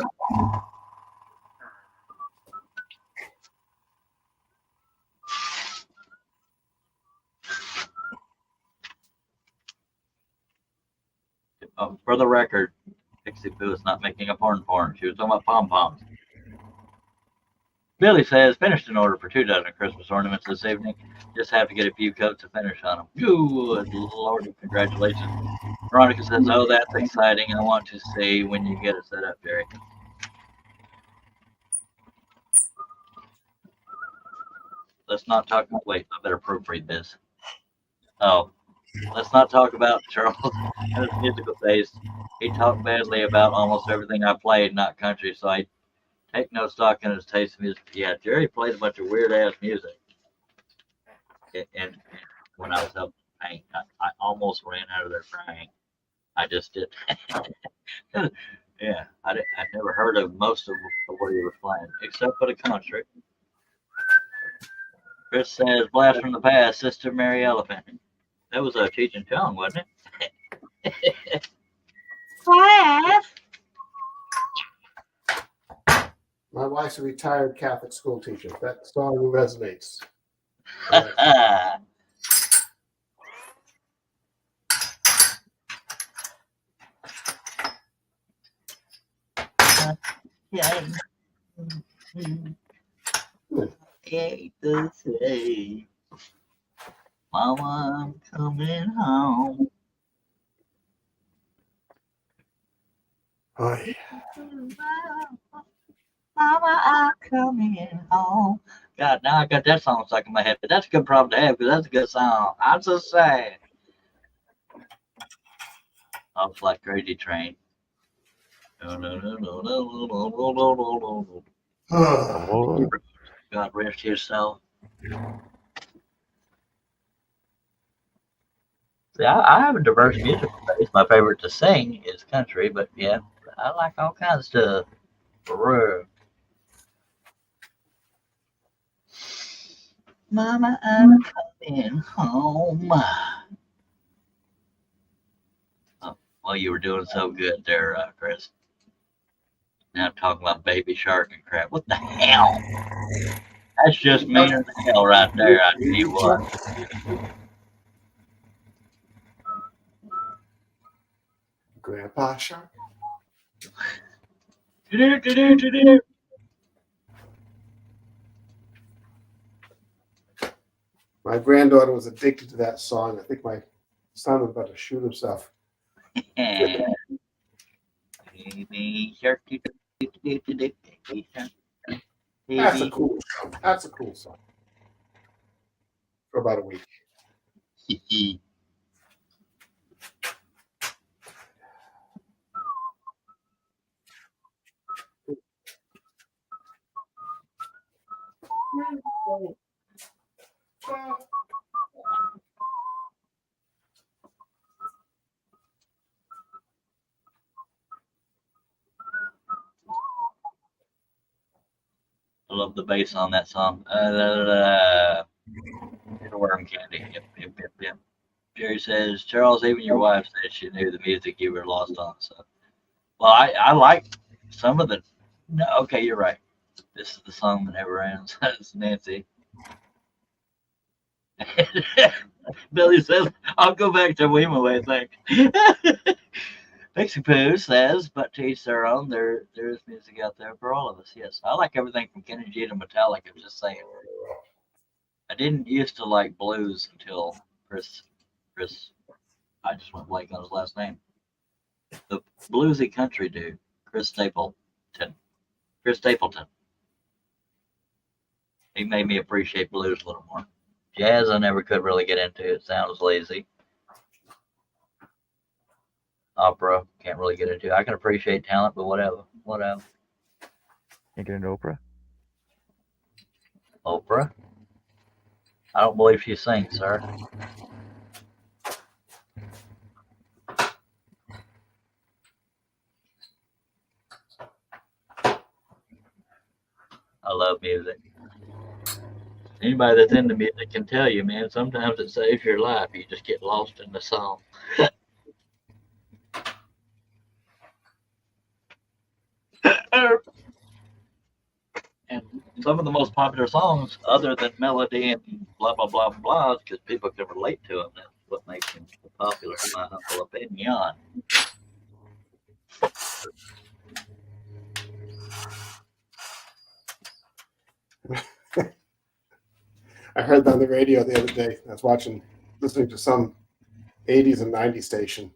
For the record, Pixie Poo is not making a porn. She was talking about pom poms. Billy says, finished an order for 2 dozen Christmas ornaments this evening. Just have to get a few coats to finish on them. Good Lord, congratulations. Veronica says, oh, that's exciting. I want to see when you get it set up, Jerry. Let's not talk. Wait, I better proofread this. Oh, let's not talk about Charles and his musical taste. He talked badly about almost everything I played, not country, so I take no stock in his taste in music. Yeah, Jerry played a bunch of weird ass music. And when I was helping paint, I almost ran out of there crying. I just did. Yeah, I never heard of most of what he was playing, except for the country. Chris says, blast from the past, Sister Mary Elephant. That was a Cheech and Chong, wasn't it? Blast! My wife's a retired Catholic school teacher. That song resonates. Yeah. Hate to say, Mama, I'm coming home. Hi. Mama, I'm coming home. God, now I got that song stuck in my head, but that's a good problem to have because that's a good song. I'm so sad. I was like Crazy Train. No, no, no, no, no, no, no, no, no, no, no. God rest his soul. See, I have a diverse musical taste. My favorite to sing is country, but yeah, I like all kinds of stuff. For real. Mama, I'm coming home. Oh, well, you were doing so good there, Chris. Now I'm talking about Baby Shark and crap. What the hell? That's just meaner than hell right there. I tell you what. Grandpa Shark. My granddaughter was addicted to that song. I think my son was about to shoot himself. Baby Shark. That's a cool song. That's a cool song. For about a week. I love the bass on that song. Worm candy. Yep, yep, yep, yep. Jerry says, Charles, even your wife said she knew the music you were lost on. So, well, I like some of the. No, okay, you're right. This is the song that never ends. That's Nancy. Billy says, I'll go back to Weemaway, I think. Pixie Pooh says, but to each their own, there is music out there for all of us. Yes, I like everything from Kenny G to Metallica, just saying. I didn't used to like blues until Chris, I just went blank on his last name. The bluesy country dude, Chris Stapleton. He made me appreciate blues a little more. Jazz I never could really get into. It sounds lazy. Opera can't really get into. I can appreciate talent, but whatever. You get into Oprah? Oprah? I don't believe she sings, sir. I love music. Anybody that's into music can tell you, man, sometimes it saves your life. You just get lost in the song. And some of the most popular songs, other than melody and blah, blah, blah, blah, because people can relate to them. That's what makes them popular, in my humble opinion. I heard that on the radio the other day. I was listening to some 80s and 90s station,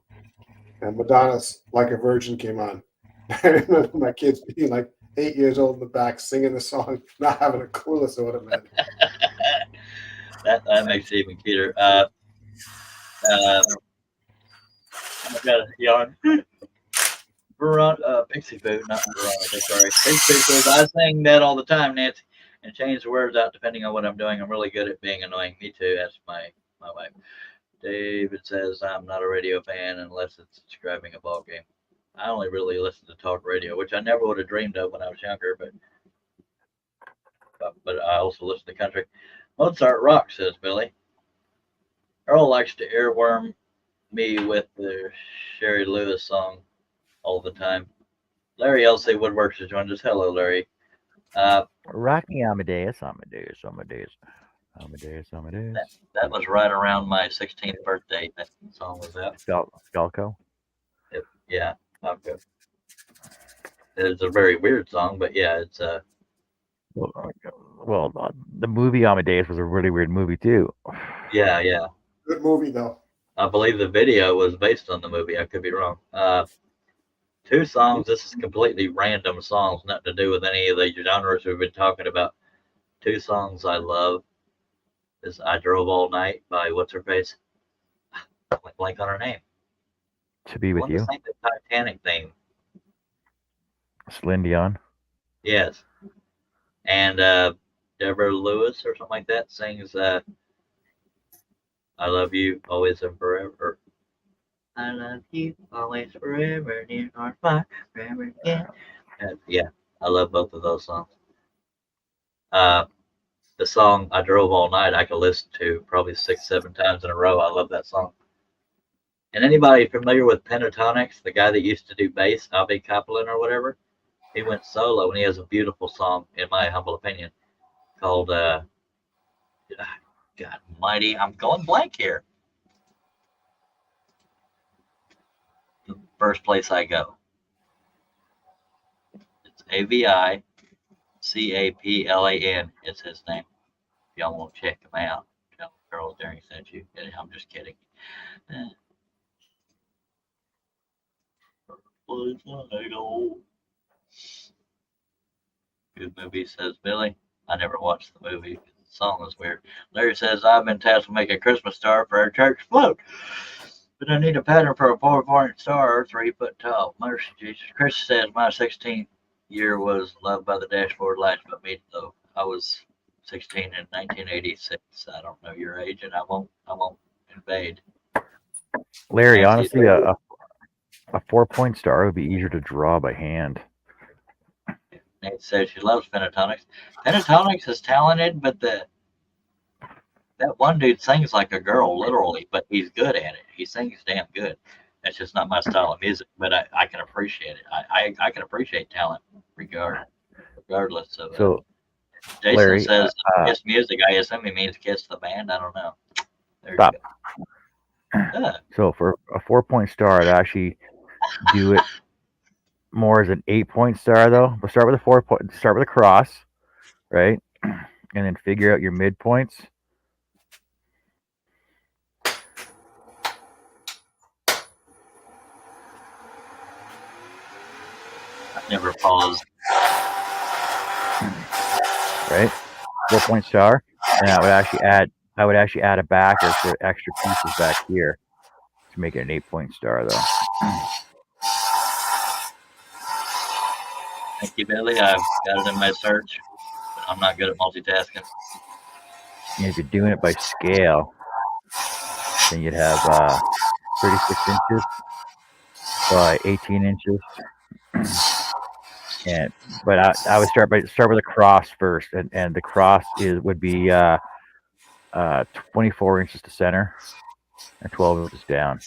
and Madonna's Like a Virgin came on. I remember my kids being like 8 years old in the back singing the song, not having a clue as to what it meant. That makes it even cuter. I've got a yawn. Pixie Poo, not Veronica, sorry. Pixie Poo. I sing that all the time, Nancy, and change the words out depending on what I'm doing. I'm really good at being annoying. Me too. That's my wife. David says I'm not a radio fan unless it's describing a ball game. I only really listen to talk radio, which I never would have dreamed of when I was younger, but I also listen to country. Mozart rock, says Billy. Earl likes to earworm me with the Sherry Lewis song all the time. Larry LC Woodworks has joined us. Hello, Larry. Rock me Amadeus. That was right around my 16th birthday. That song was out. Stalco. Yeah, okay. It's a very weird song, but yeah, it's Well, the movie Amadeus was a really weird movie too. yeah. Good movie, though. I believe the video was based on the movie. I could be wrong. 2 songs. This is completely random songs, nothing to do with any of the genres we've been talking about. 2 songs I love is "I Drove All Night" by what's her face? I went blank on her name. To Be With You. Sing the Titanic theme. Celine Dion. Yes, and Deborah Lewis or something like that sings "I Love You Always and Forever." I love you always, forever, near or far, forever again. Yeah, I love both of those songs. The song "I Drove All Night" I could listen to probably 6-7 times in a row. I love that song. And anybody familiar with Pentatonics, the guy that used to do bass, Avi Kaplan or whatever, he went solo and he has a beautiful song, in my humble opinion, called God Almighty, I'm going blank here. The First Place I Go. It's AVICAPLAN is his name. If y'all want to check him out, tell Carol Daring sent you. I'm just kidding. Place I go. Good movie, says Billy. I never watched the movie. The song was weird. Larry says, I've been tasked with making a Christmas star for our church float. But I need a pattern for a 4-point star, 3 foot tall. Mercy Jesus. Chris says, my 16th year was loved by the dashboard lights, but me though. I was 16 in 1986. I don't know your age, and I won't invade. Larry, Nancy, honestly, a 4-point star would be easier to draw by hand. Nate says she loves Pentatonics. Pentatonics is talented, but that one dude sings like a girl, literally, but he's good at it. He sings damn good. That's just not my style of music, but I can appreciate it. I can appreciate talent regardless of it. So, Jason Larry, says kiss music. I assume he means kiss the band. I don't know. There stop. You go. So for a 4-point star, I'd actually do it more as an 8-point star, though. We'll start with a 4-point. Start with a cross, right, and then figure out your midpoints. Never paused. Right, 4-point star, and I would actually add a backer for extra pieces back here to make it an 8-point star, though. Thank you, Billy. I've got it in my search, but I'm not good at multitasking. And if you're doing it by scale, then you'd have 36 inches by 18 inches. But I would start with a cross first, and the cross would be 24 inches to center and 12 inches down.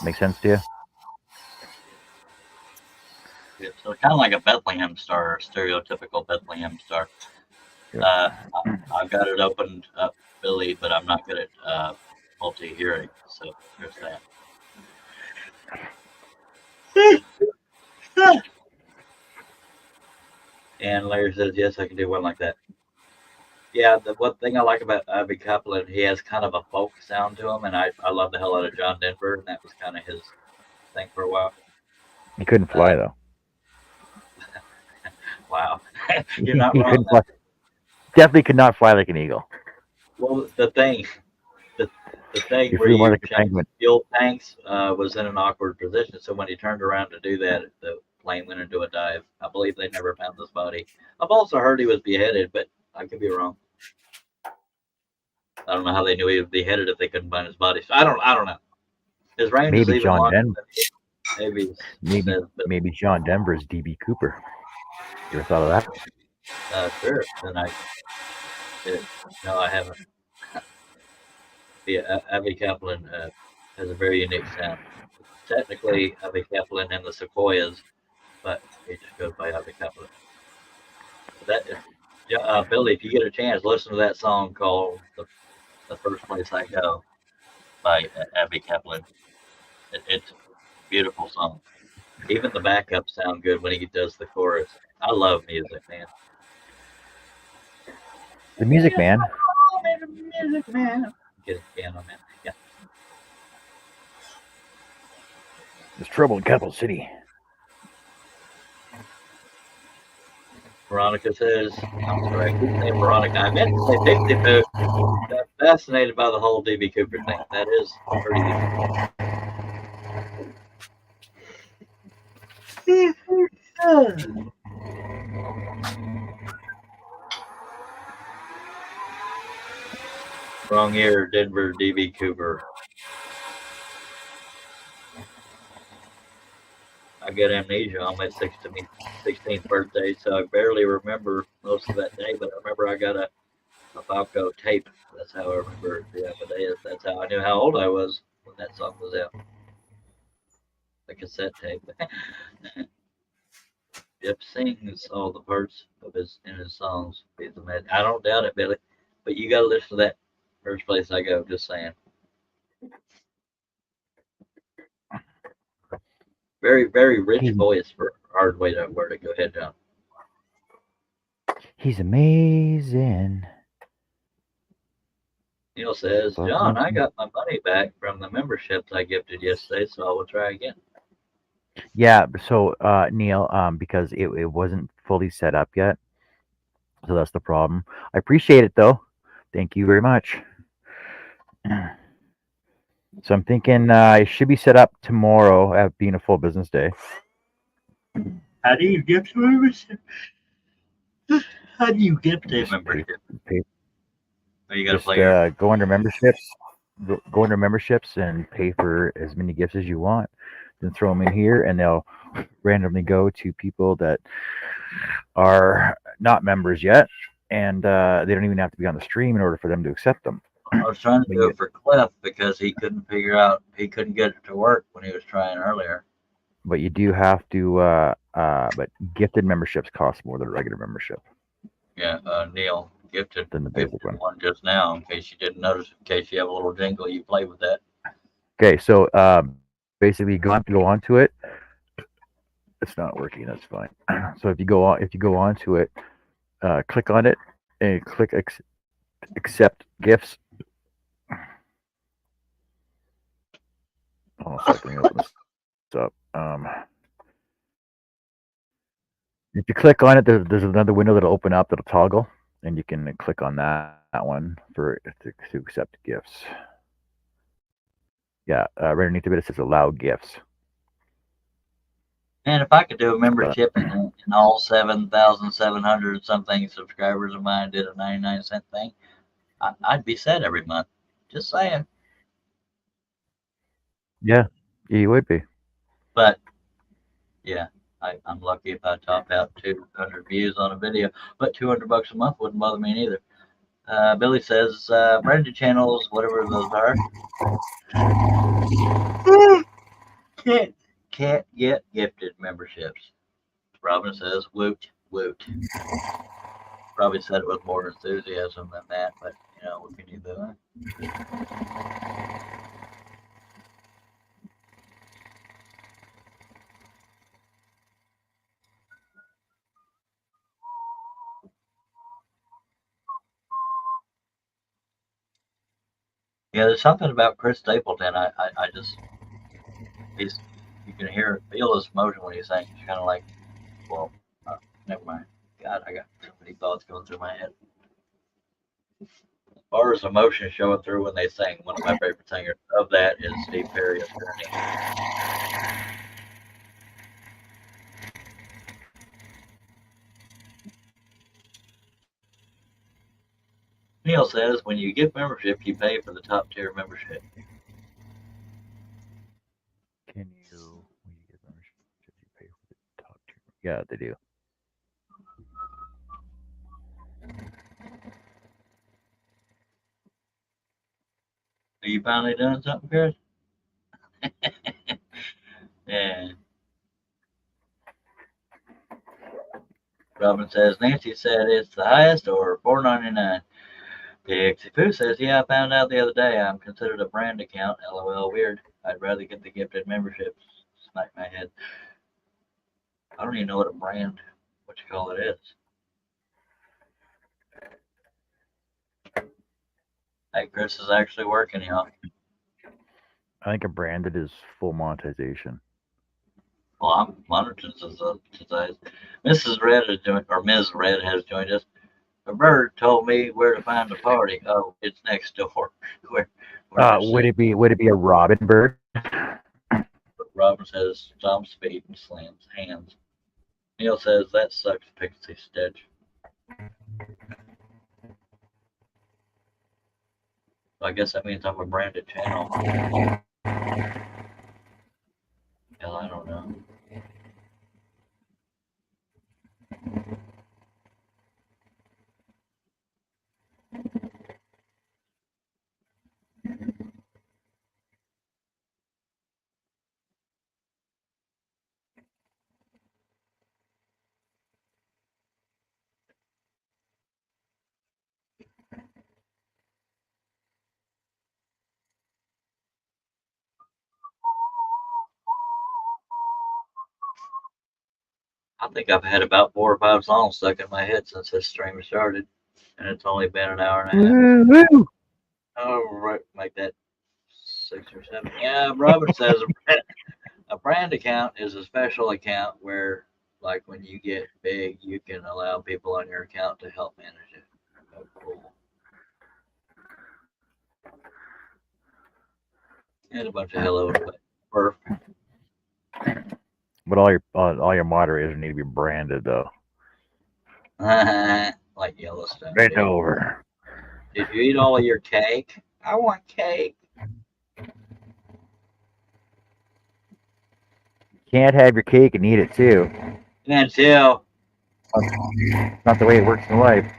Make sense to you? Yeah, so kind of like a Bethlehem star, a stereotypical Bethlehem star. I've got it opened up, Billy, but I'm not good at multi-hearing, so there's that. And Larry says, yes, I can do one like that. Yeah, the one thing I like about Abbey Kaplan, he has kind of a folk sound to him, and I love the hell out of John Denver, and that was kind of his thing for a while. He couldn't fly though. Wow, you're not He wrong. couldn't fly. Definitely could not fly like an eagle. Well, the thing He where flew more you like a change penguin. fuel tanks was in an awkward position. So when he turned around to do that, the plane went into a dive. I believe they never found his body. I've also heard he was beheaded, but I could be wrong. I don't know how they knew he was beheaded if they couldn't find his body. So I don't know. His range is Maybe even John longer Denver. than maybe Maybe says, but maybe John Denver's DB Cooper. You ever thought of that? sure. Then I did. No, I haven't. Yeah, Abbey Kaplan has a very unique sound. Technically, Abbey Kaplan and the Sequoias, but he just goes by Abbey Kaplan. That, Billy, if you get a chance, listen to that song called "The First Place I Go" by Abbey Kaplan. It's a beautiful song. Even the backups sound good when he does the chorus. I love music, man. The Music Man. Music man. Get piano man. Yeah. There's trouble in Capital City. Veronica says, I'm sorry, I keep saying Veronica. I meant to say Pixie Poo. I'm fascinated by the whole DB Cooper thing. That is pretty unique. Wrong year, Denver DB Cooper. I got amnesia on my 16th birthday, so I barely remember most of that day, but I remember I got a Falco tape. That's how I remember the Amadeus. That's how I knew how old I was when that song was out. The cassette tape. Jeff sings all the parts of in his songs. I don't doubt it, Billy. But you got to listen to that First Place I Go. Just saying. Very, very rich voice for a hard way to word it. Go ahead, John. He's amazing. Neil says, John, I got my money back from the memberships I gifted yesterday, so I will try again. Yeah, so Neil, because it wasn't fully set up yet, so that's the problem. I appreciate it though. Thank you very much. So I'm thinking it should be set up tomorrow, at being a full business day. How do you gift membership? How do you gift a membership? Oh, you got to play. Go under memberships. Go under memberships and pay for as many gifts as you want. Then throw them in here, and they'll randomly go to people that are not members yet, and they don't even have to be on the stream in order for them to accept them. I was trying to do it for Cliff because he couldn't get it to work when he was trying earlier. But you do have to, but gifted memberships cost more than a regular membership. Yeah, Neil gifted than the basic one just now, in case you didn't notice, in case you have a little jingle, you play with that. Okay, so basically go onto it. It's not working, that's fine. So if you go onto it, click on it and click accept gifts. Hold on a second, open this up. If you click on it, there's another window that'll open up that'll toggle, and you can click on that one to accept gifts. Yeah, right underneath of it says allow gifts. And if I could do a membership and all 7,700 something subscribers of mine did a 99-cent thing, I'd be set every month. Just saying. Yeah, you would be. But yeah, I'm lucky if I top out 200 views on a video, but $200 a month wouldn't bother me neither. Billy says, branded channels, whatever those are, can't get gifted memberships. Robin says, woot, woot. Probably said it with more enthusiasm than that, but you know, what can you do? Yeah, there's something about Chris Stapleton. I just he's you can feel his emotion when he sings. Kind of like, well, never mind. God, I got so many thoughts going through my head. As far as emotion showing through when they sing, one of my favorite singers of that is Steve Perry of Journey. Neil says, when you get membership, you pay for the top tier membership. Can you, when you get membership, you pay for the top tier? Yeah, they do. Are you finally doing something, Chris? Yeah. Robin says, Nancy said it's the highest or $4.99. Pixie Pooh says, yeah, I found out the other day I'm considered a brand account. LOL, weird. I'd rather get the gifted membership. Smack my head. I don't even know what a brand, what you call it is. Hey, Chris is actually working, y'all. I think a branded is full monetization. Well, I'm monitoring today. Mrs. Red has joined, or Ms. Red has joined us. A bird told me where to find the party. Oh, it's next door. where Would it be a robin bird? Robin says stomps feet and slams hands. Neil says that sucks, Pixie Stitch. I guess that means I'm a branded channel. Hell, I don't know. I think I've had about 4 or 5 songs stuck in my head since this stream started, and it's only been an hour and a half. Woo-hoo! Oh, right, make that 6 or 7. Yeah, Robert says a brand account is a special account where, like, when you get big, you can allow people on your account to help manage it. Oh, cool. And a bunch of hello. Perfect. But all your moderators need to be branded though. Like Yellowstone. Right over. Did you eat all of your cake? I want cake. Can't have your cake and eat it too. Until Not the way it works in life.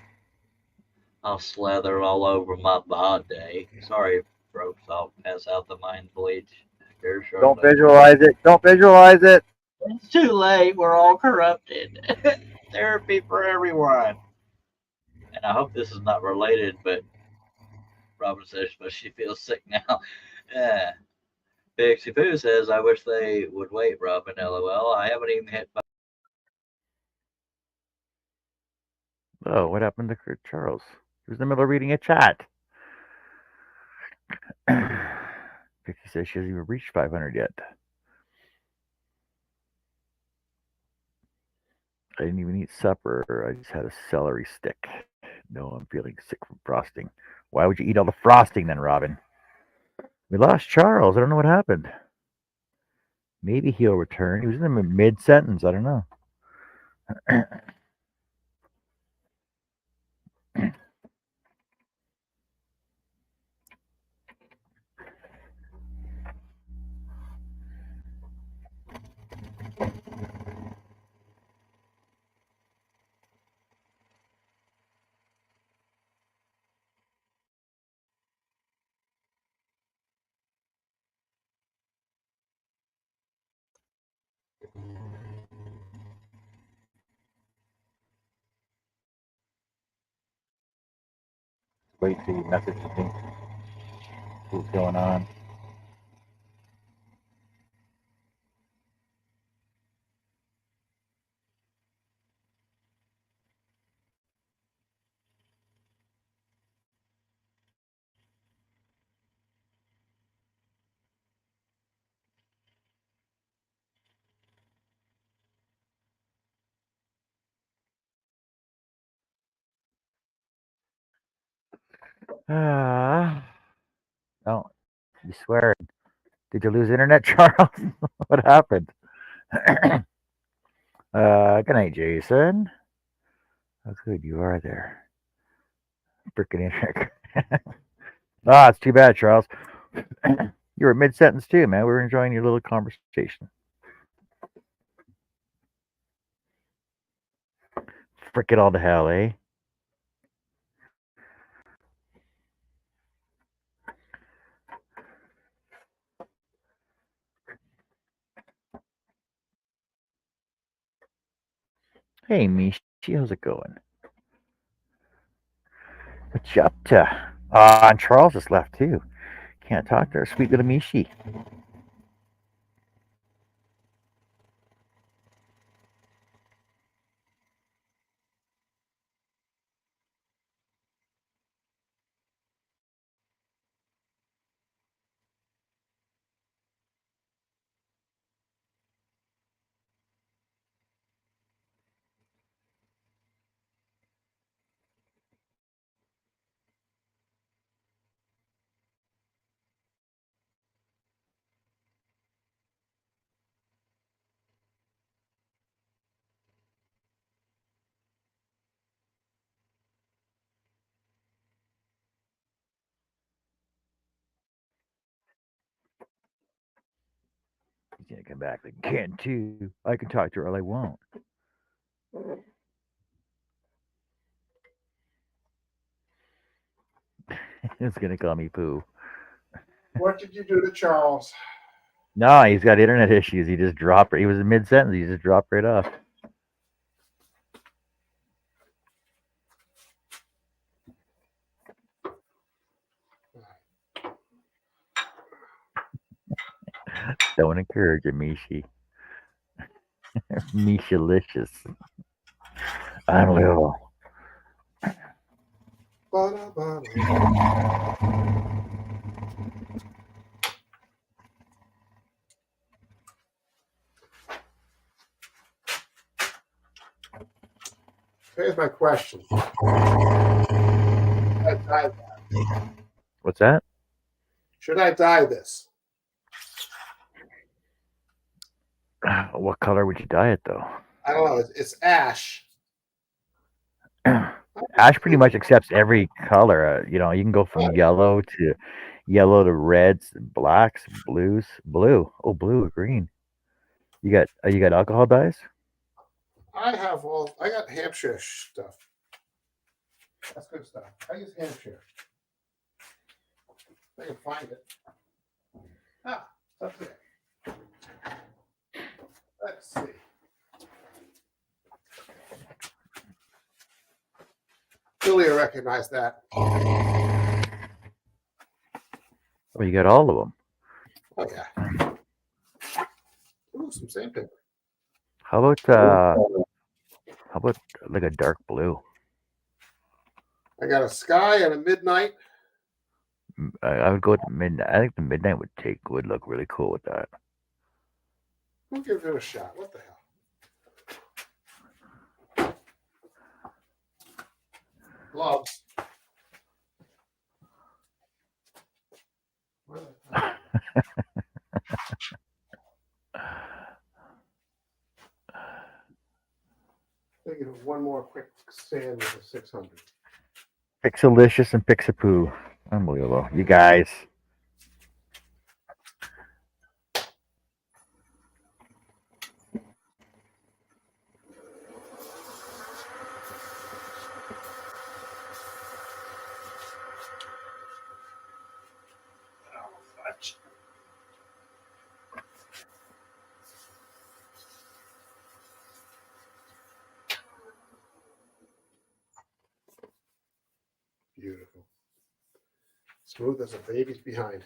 I'll slather all over my body. Sorry, folks. I'll pass out the mind bleach. Very shortly. Don't visualize it. Don't visualize it. It's too late. We're all corrupted. Therapy for everyone. And I hope this is not related, but Robin says but she feels sick now. Yeah. Pixie Pooh says, I wish they would wait, Robin. LOL. I haven't even hit. Oh, what happened to Kurt Charles? He was in the middle of reading a chat. Pixie says she hasn't even reached 500 yet. I didn't even eat supper. I just had a celery stick. No, I'm feeling sick from frosting. Why would you eat all the frosting then, Robin? We lost Charles. I don't know what happened. Maybe he'll return. He was in the mid-sentence. I don't know. Wait till you message me. What's going on? Oh, you swear. Did you lose internet, Charles? What happened? Good night, Jason. How good you are there. Freaking internet. It's too bad, Charles. You were mid sentence too, man. We were enjoying your little conversation. Frick it all to hell, eh? Hey, Mishi, how's it going? What you up to? And Charles just left too. Can't talk to her. Sweet little Mishi. He's gonna come back like can too. I can talk to her all I won't. He's gonna call me poo. What did you do to Charles? No, he's got internet issues. He just dropped. He was in mid sentence. He just dropped right off. Don't encourage him, Mishi. Mishalicious. Unbelievable. Here's my question. What's that? Should I dye this? What color would you dye it though? I don't know. It's ash. Ash pretty much accepts every color. You know, you can go from yellow to reds, blacks, blues, blue. Oh, blue, green. You got alcohol dyes? I got Hampshire stuff. That's good stuff. I use Hampshire. I can find it. That's it. Let's see. Julia recognized that. Oh, you got all of them. Oh yeah. Ooh, some sandpaper. How about like a dark blue? I got a sky and a midnight. I would go with the midnight. I think the midnight would look really cool with that. We'll give it a shot. What the hell? Gloves. Thinking of one more quick sand with a 600. Pixelicious and Pixapoo. Unbelievable. You guys. Beautiful. Smooth as a baby's behind.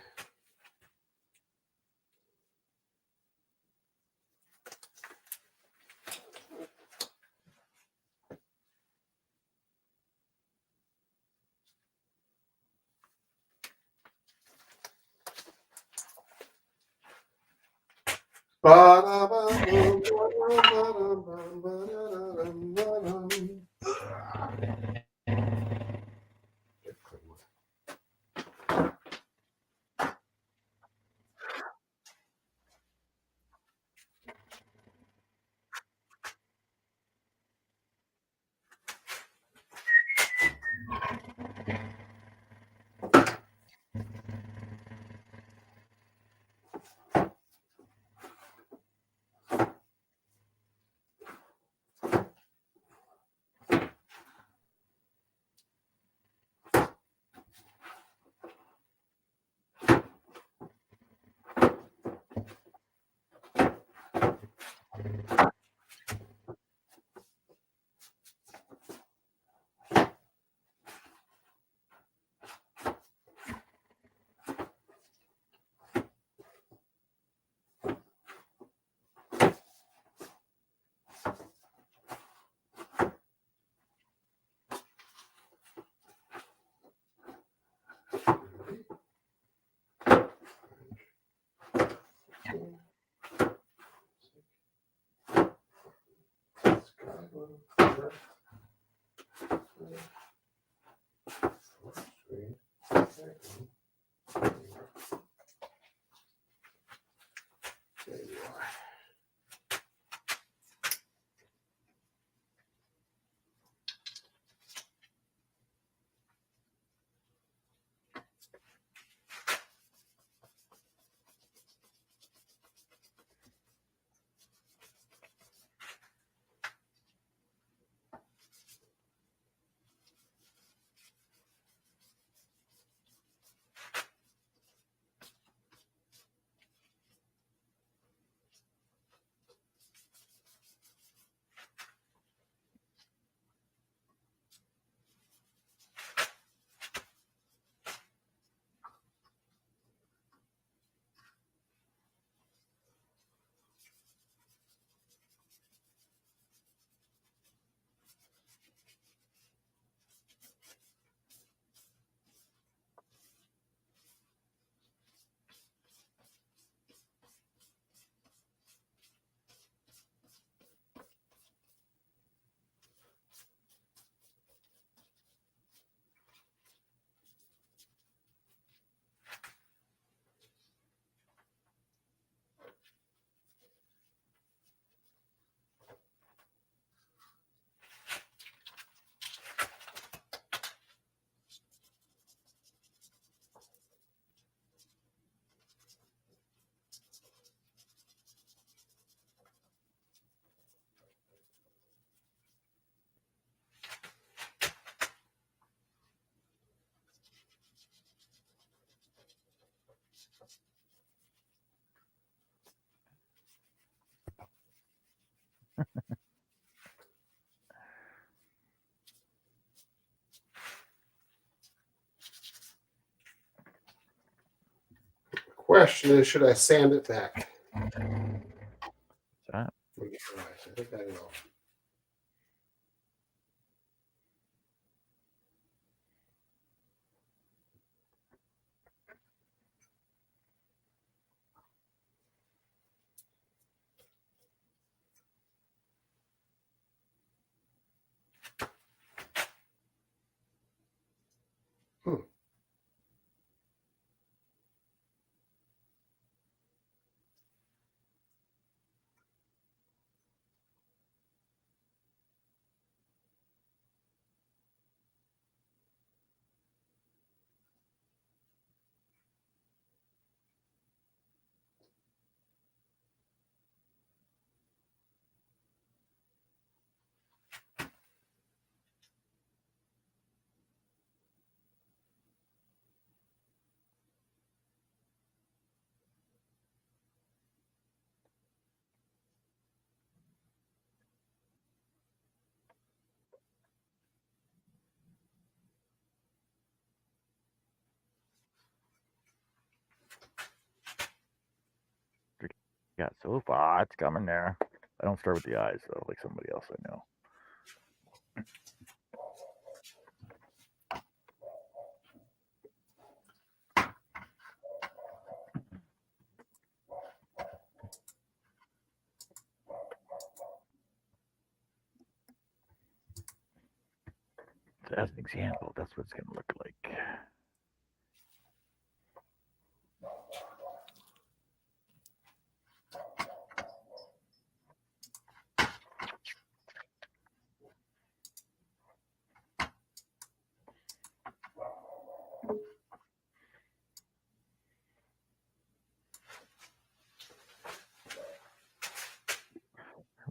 There you are. Question is, should I sand it back? That. I think I know. Got so far, it's coming there. I don't start with the eyes though, like somebody else I know. So as an example, that's what it's gonna look like.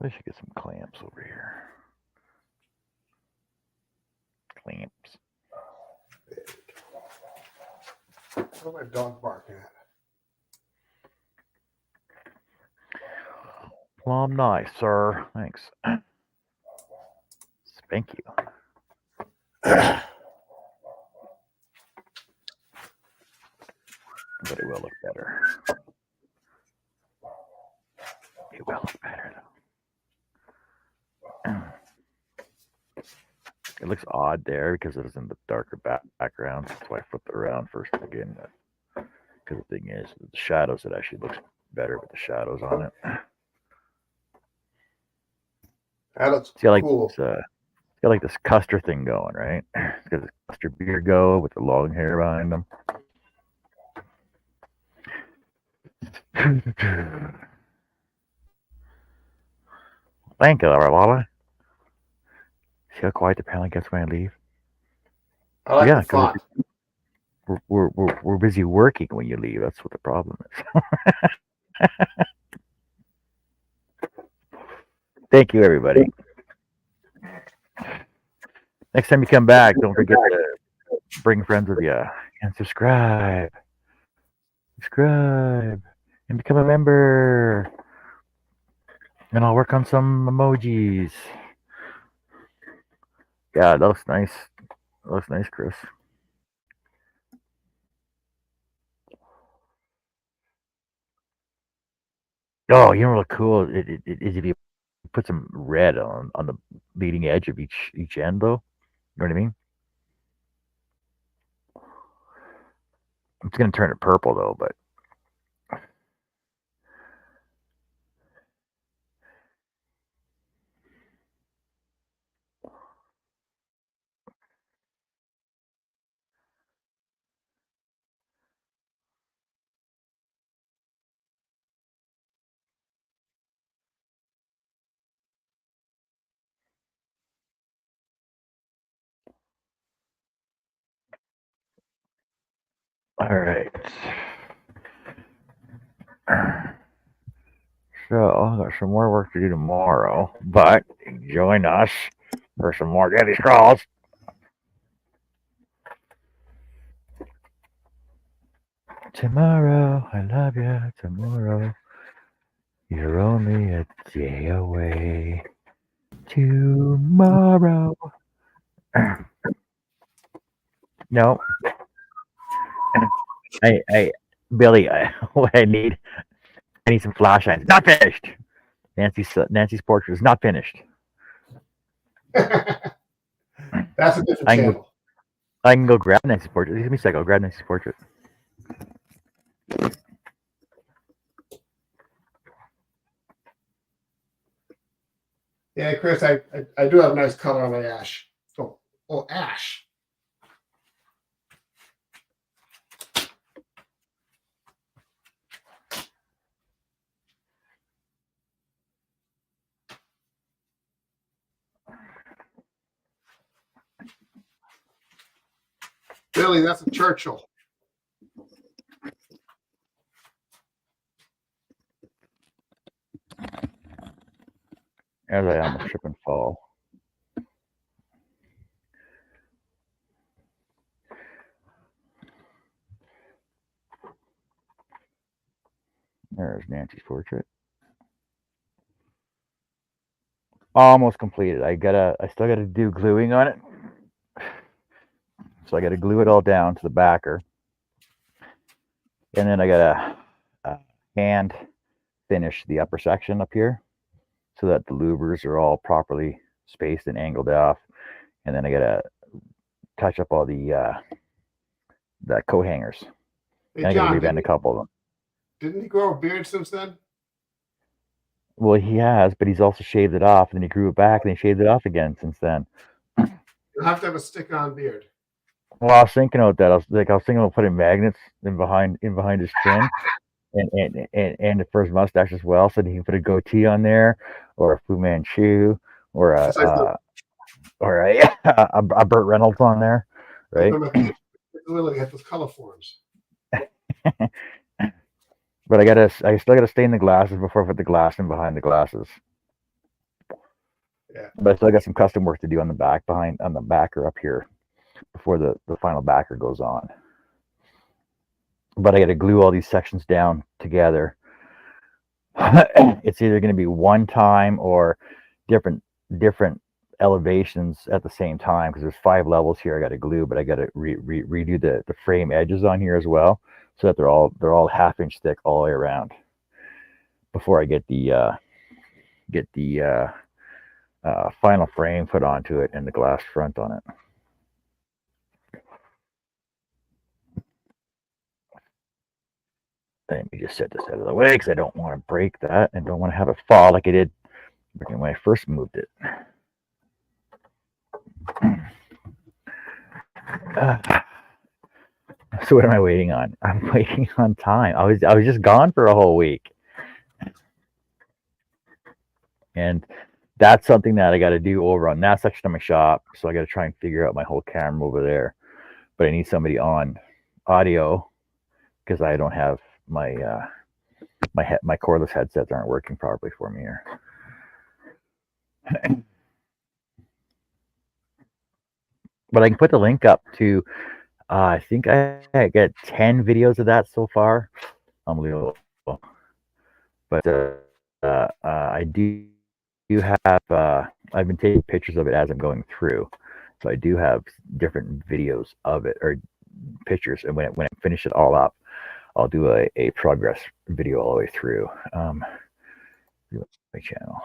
I should get some clamps over here. Clamps. What's my dog barking at? Plum nice, sir. Thanks. Thank you. But it will look better. It will look better though. It looks odd there because it is in the darker background. That's why I flipped it around first again. Because the thing is, the shadows, it actually looks better with the shadows on it. That looks See, I like cool. this, got like this Custer thing going, right? It's got this Custer beard go with the long hair behind them. Thank you, Arabella. See how quiet the panel gets when I leave? I like Yeah, the font. We're busy working when you leave. That's what the problem is. Thank you, everybody. Next time you come back, don't forget to bring friends with you and subscribe. Subscribe and become a member. And I'll work on some emojis. Yeah, that looks nice. That looks nice, Chris. Oh, you know what cool it is if you put some red on the leading edge of each end, though. You know what I mean? It's gonna turn it purple though, but all right. So I've got some more work to do tomorrow, but join us for some more Daily Scrolls. Tomorrow, I love you. Tomorrow, you're only a day away. Tomorrow. No, Billy, what I need some flash lines. Not finished. Nancy's portrait is not finished. That's a different I can channel. I can go grab Nancy's portrait. Give me a second. I'll grab Nancy's portrait. Yeah, Chris, I do have a nice color on my ash. Oh, ash. Billy, that's a Churchill. As I almost trip and fall. There's Nancy's portrait. Almost completed. I still gotta do gluing on it. So I gotta glue it all down to the backer. And then I gotta hand finish the upper section up here so that the louvers are all properly spaced and angled off. And then I gotta touch up all the coat hangers. Hey, And I gotta John, rebend a couple of them. didn't he grow a beard since then? Well, he has, but he's also shaved it off, and then he grew it back, and he shaved it off again since then. You'll have to have a stick-on beard. Well, I was thinking about that. I was thinking about putting magnets in behind his chin, and for his mustache as well, so that he can put a goatee on there, or a Fu Manchu, or a Burt Reynolds on there, right? Literally have those color forms. But I still gotta stain the glasses before I put the glass in behind the glasses. Yeah. But I still got some custom work to do on the backer up here before the final backer goes on. But I gotta glue all these sections down together. It's either gonna be one time or different elevations at the same time, because there's 5 levels here I gotta glue, but I gotta redo the frame edges on here as well, so that they're all 1/2 inch thick all the way around before I get the final frame put onto it and the glass front on it. Let me just set this out of the way because I don't want to break that and don't want to have it fall like I did when I first moved it. So what am I waiting on? I'm waiting on time. I was just gone for a whole week, and that's something that I got to do over on that section of my shop. So I got to try and figure out my whole camera over there. But I need somebody on audio because I don't have my my cordless headsets aren't working properly for me here. But I can put the link up to. I think I get 10 videos of that so far. Unbelievable. But I do have. I've been taking pictures of it as I'm going through, so I do have different videos of it or pictures. And when I finish it all up, I'll do a progress video all the way through my channel.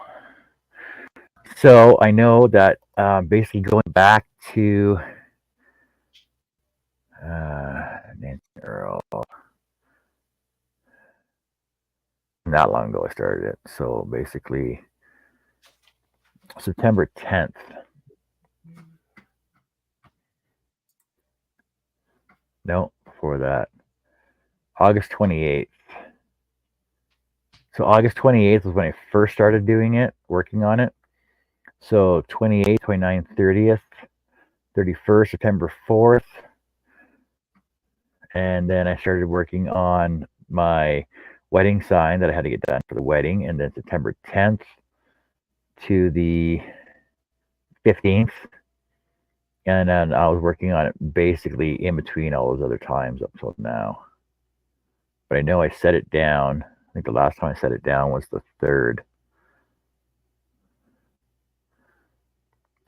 So I know that basically going back to Nancy Earl, not long ago I started it. So basically September 10th. No, before that. August 28th. So August 28th was when I first started doing it, working on it. So 28th, 29th, 30th, 31st, September 4th. And then I started working on my wedding sign that I had to get done for the wedding. And then September 10th to the 15th. And then I was working on it basically in between all those other times up till now. But I know I set it down. I think the last time I set it down was the 3rd.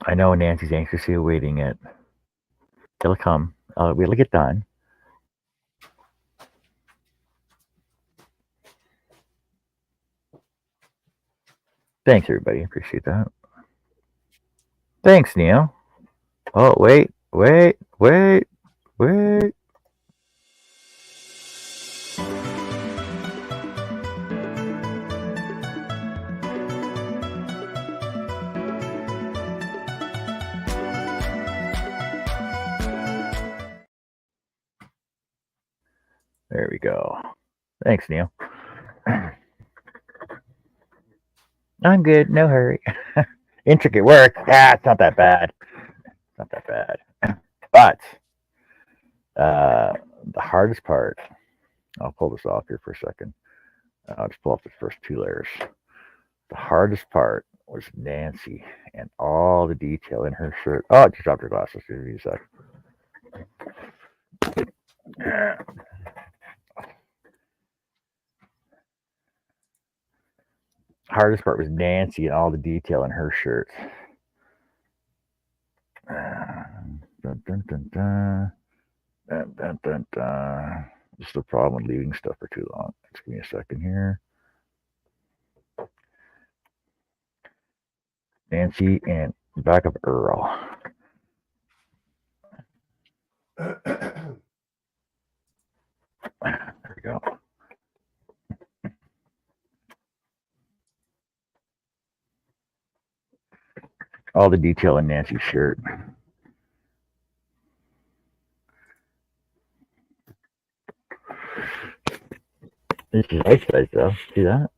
I know Nancy's anxiously awaiting it. It'll come. It'll get done. Thanks, everybody. Appreciate that. Thanks, Neil. Oh, wait. There we go. Thanks, Neil. I'm good. No hurry. Intricate work. It's not that bad. Not that bad. But the hardest part, I'll pull this off here for a second. I'll just pull off the first 2 layers. The hardest part was Nancy and all the detail in her shirt. Oh, she dropped her glasses. Give me a sec. Hardest part was Nancy and all the detail in her shirt. Just the problem with leaving stuff for too long. Just give me a second here. Nancy and back of Earl. There we go. All the detail in Nancy's shirt. This is nice size though. See that?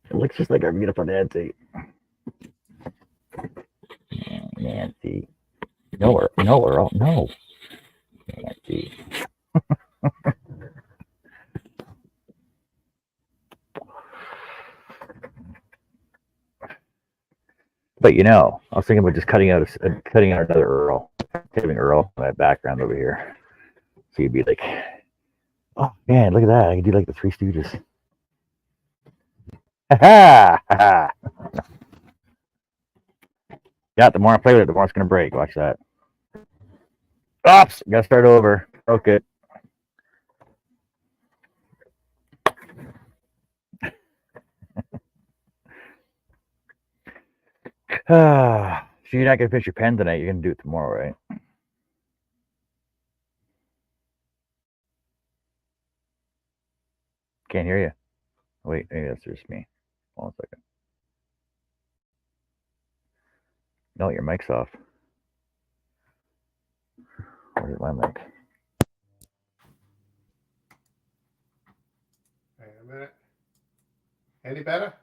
It looks just like our beautiful Nancy. Nancy. No, Earl. No. Nancy. But you know, I was thinking about just cutting out another Earl, having Earl in my background over here. So you'd be like, oh man, look at that! I can do like the Three Stooges. Ha ha! Yeah, the more I play with it, the more it's gonna break. Watch that. Oops! Gotta start over. Broke it. So you're not gonna finish your pen tonight. You're gonna do it tomorrow, right? Can't hear you. Wait, maybe that's just me. Hold on a second. No, your mic's off. Where's my mic? Wait a minute. Any better?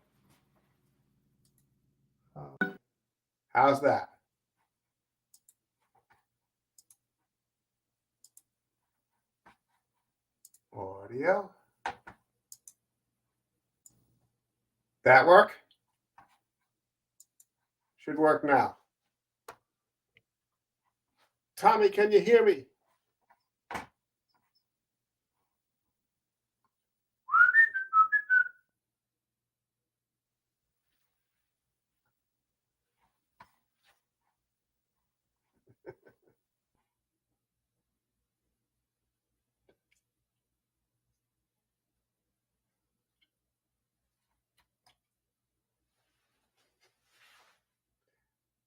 How's that? Audio. That work? Should work now. Tommy, can you hear me?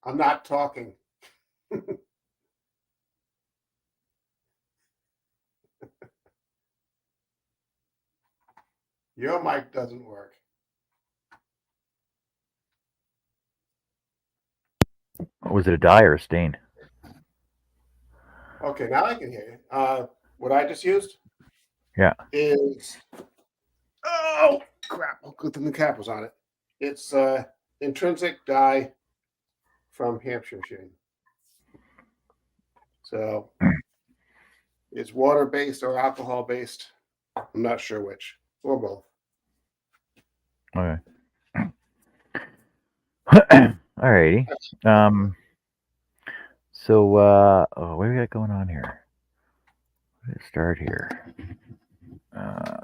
I'm not talking. Your mic doesn't work. Was it a dye or a stain? Okay, now I can hear you. What I just used? Yeah. Is oh crap! Good thing the cap was on it. It's intrinsic dye from Hampshire Shade. So it's water based or alcohol based. I'm not sure which, or both. Okay. Alrighty. So what do we got going on here? Let's start here. All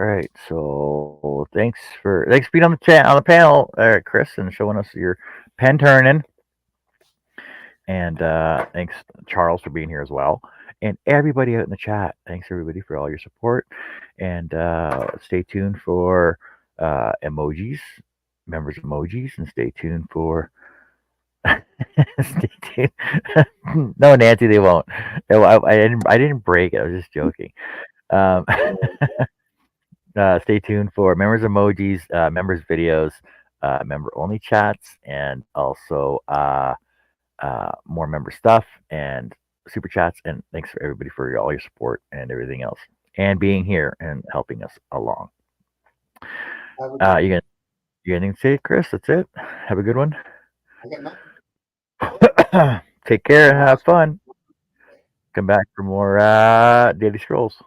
right. So thanks for being on the panel, Chris, and showing us your pen turning. And thanks, Charles, for being here as well. And everybody out in the chat, thanks everybody for all your support. And stay tuned for emojis, members emojis, and stay tuned for. Stay tuned. No, Nancy, they won't. No, I didn't break it. I was just joking. Stay tuned for members emojis, members videos, member only chats, and also more member stuff and super chats. And thanks for everybody for all your support and everything else, and being here and helping us along. You got anything to say, Chris? That's it. Have a good one. I got nothing. Take care and have fun. Come back for more Daily Scrolls.